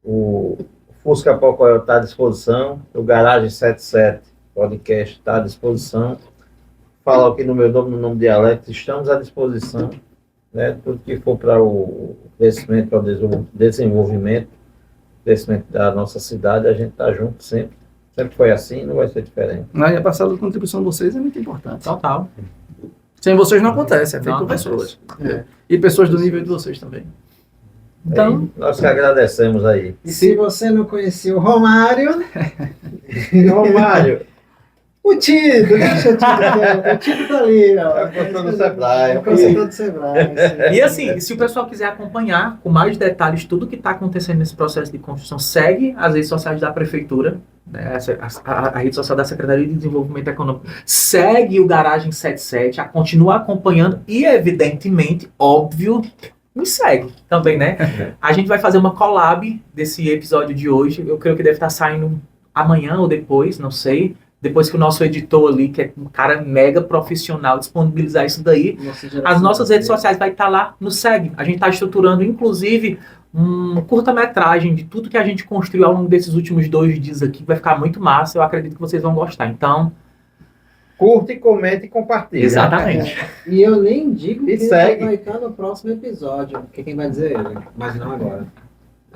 Speaker 1: O Fusca Pocoyo está à disposição, o Garagem 77 Podcast está à disposição. Falo aqui no meu nome, no nome de Alex, estamos à disposição, né? Tudo que for para o crescimento, para o desenvolvimento, crescimento da nossa cidade, a gente está junto sempre. Sempre foi assim, não vai ser diferente.
Speaker 3: E a parcela de contribuição de vocês é muito importante.
Speaker 4: Total.
Speaker 3: Sem vocês não acontece, é feito
Speaker 4: Não
Speaker 3: por
Speaker 4: acontece.
Speaker 3: pessoas. E pessoas do nível de vocês também.
Speaker 4: Então,
Speaker 1: Nós que agradecemos aí.
Speaker 2: E se você não conhecia o Romário,
Speaker 1: Romário,
Speaker 2: o Tito, deixa o Tito aqui, o Tito tá ali, ó.
Speaker 1: É o consultor do Sebrae.
Speaker 2: É o consultor do Sebrae. sim.
Speaker 4: e assim, se o pessoal quiser acompanhar com mais detalhes tudo que está acontecendo nesse processo de construção, segue as redes sociais da Prefeitura, né, a rede social da Secretaria de Desenvolvimento Econômico, segue o Garagem 77, continua acompanhando e, evidentemente, óbvio, me segue também, né? A gente vai fazer uma collab desse episódio de hoje, eu creio que deve estar saindo amanhã ou depois, não sei. Depois que o nosso editor ali, que é um cara mega profissional, disponibilizar isso daí, as nossas redes sociais vai estar lá, nos segue. A gente está estruturando, inclusive, um curta-metragem de tudo que a gente construiu ao longo desses últimos 2 dias aqui. Vai ficar muito massa, eu acredito que vocês vão gostar. Então,
Speaker 1: Curte, comente e compartilhe.
Speaker 4: exatamente.
Speaker 2: E eu nem digo
Speaker 1: E
Speaker 2: que
Speaker 1: segue.
Speaker 2: vai estar no próximo episódio, porque quem vai dizer ele, mas não agora.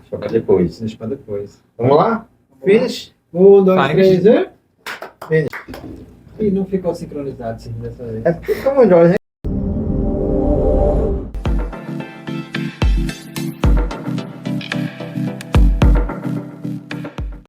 Speaker 1: Deixa pra depois.
Speaker 2: Deixa pra depois.
Speaker 1: Vamos lá? Finish?
Speaker 2: 1, 2,
Speaker 4: Faz.
Speaker 2: 3 e... E não ficou sincronizado sim, dessa vez.
Speaker 1: É porque como o Jorge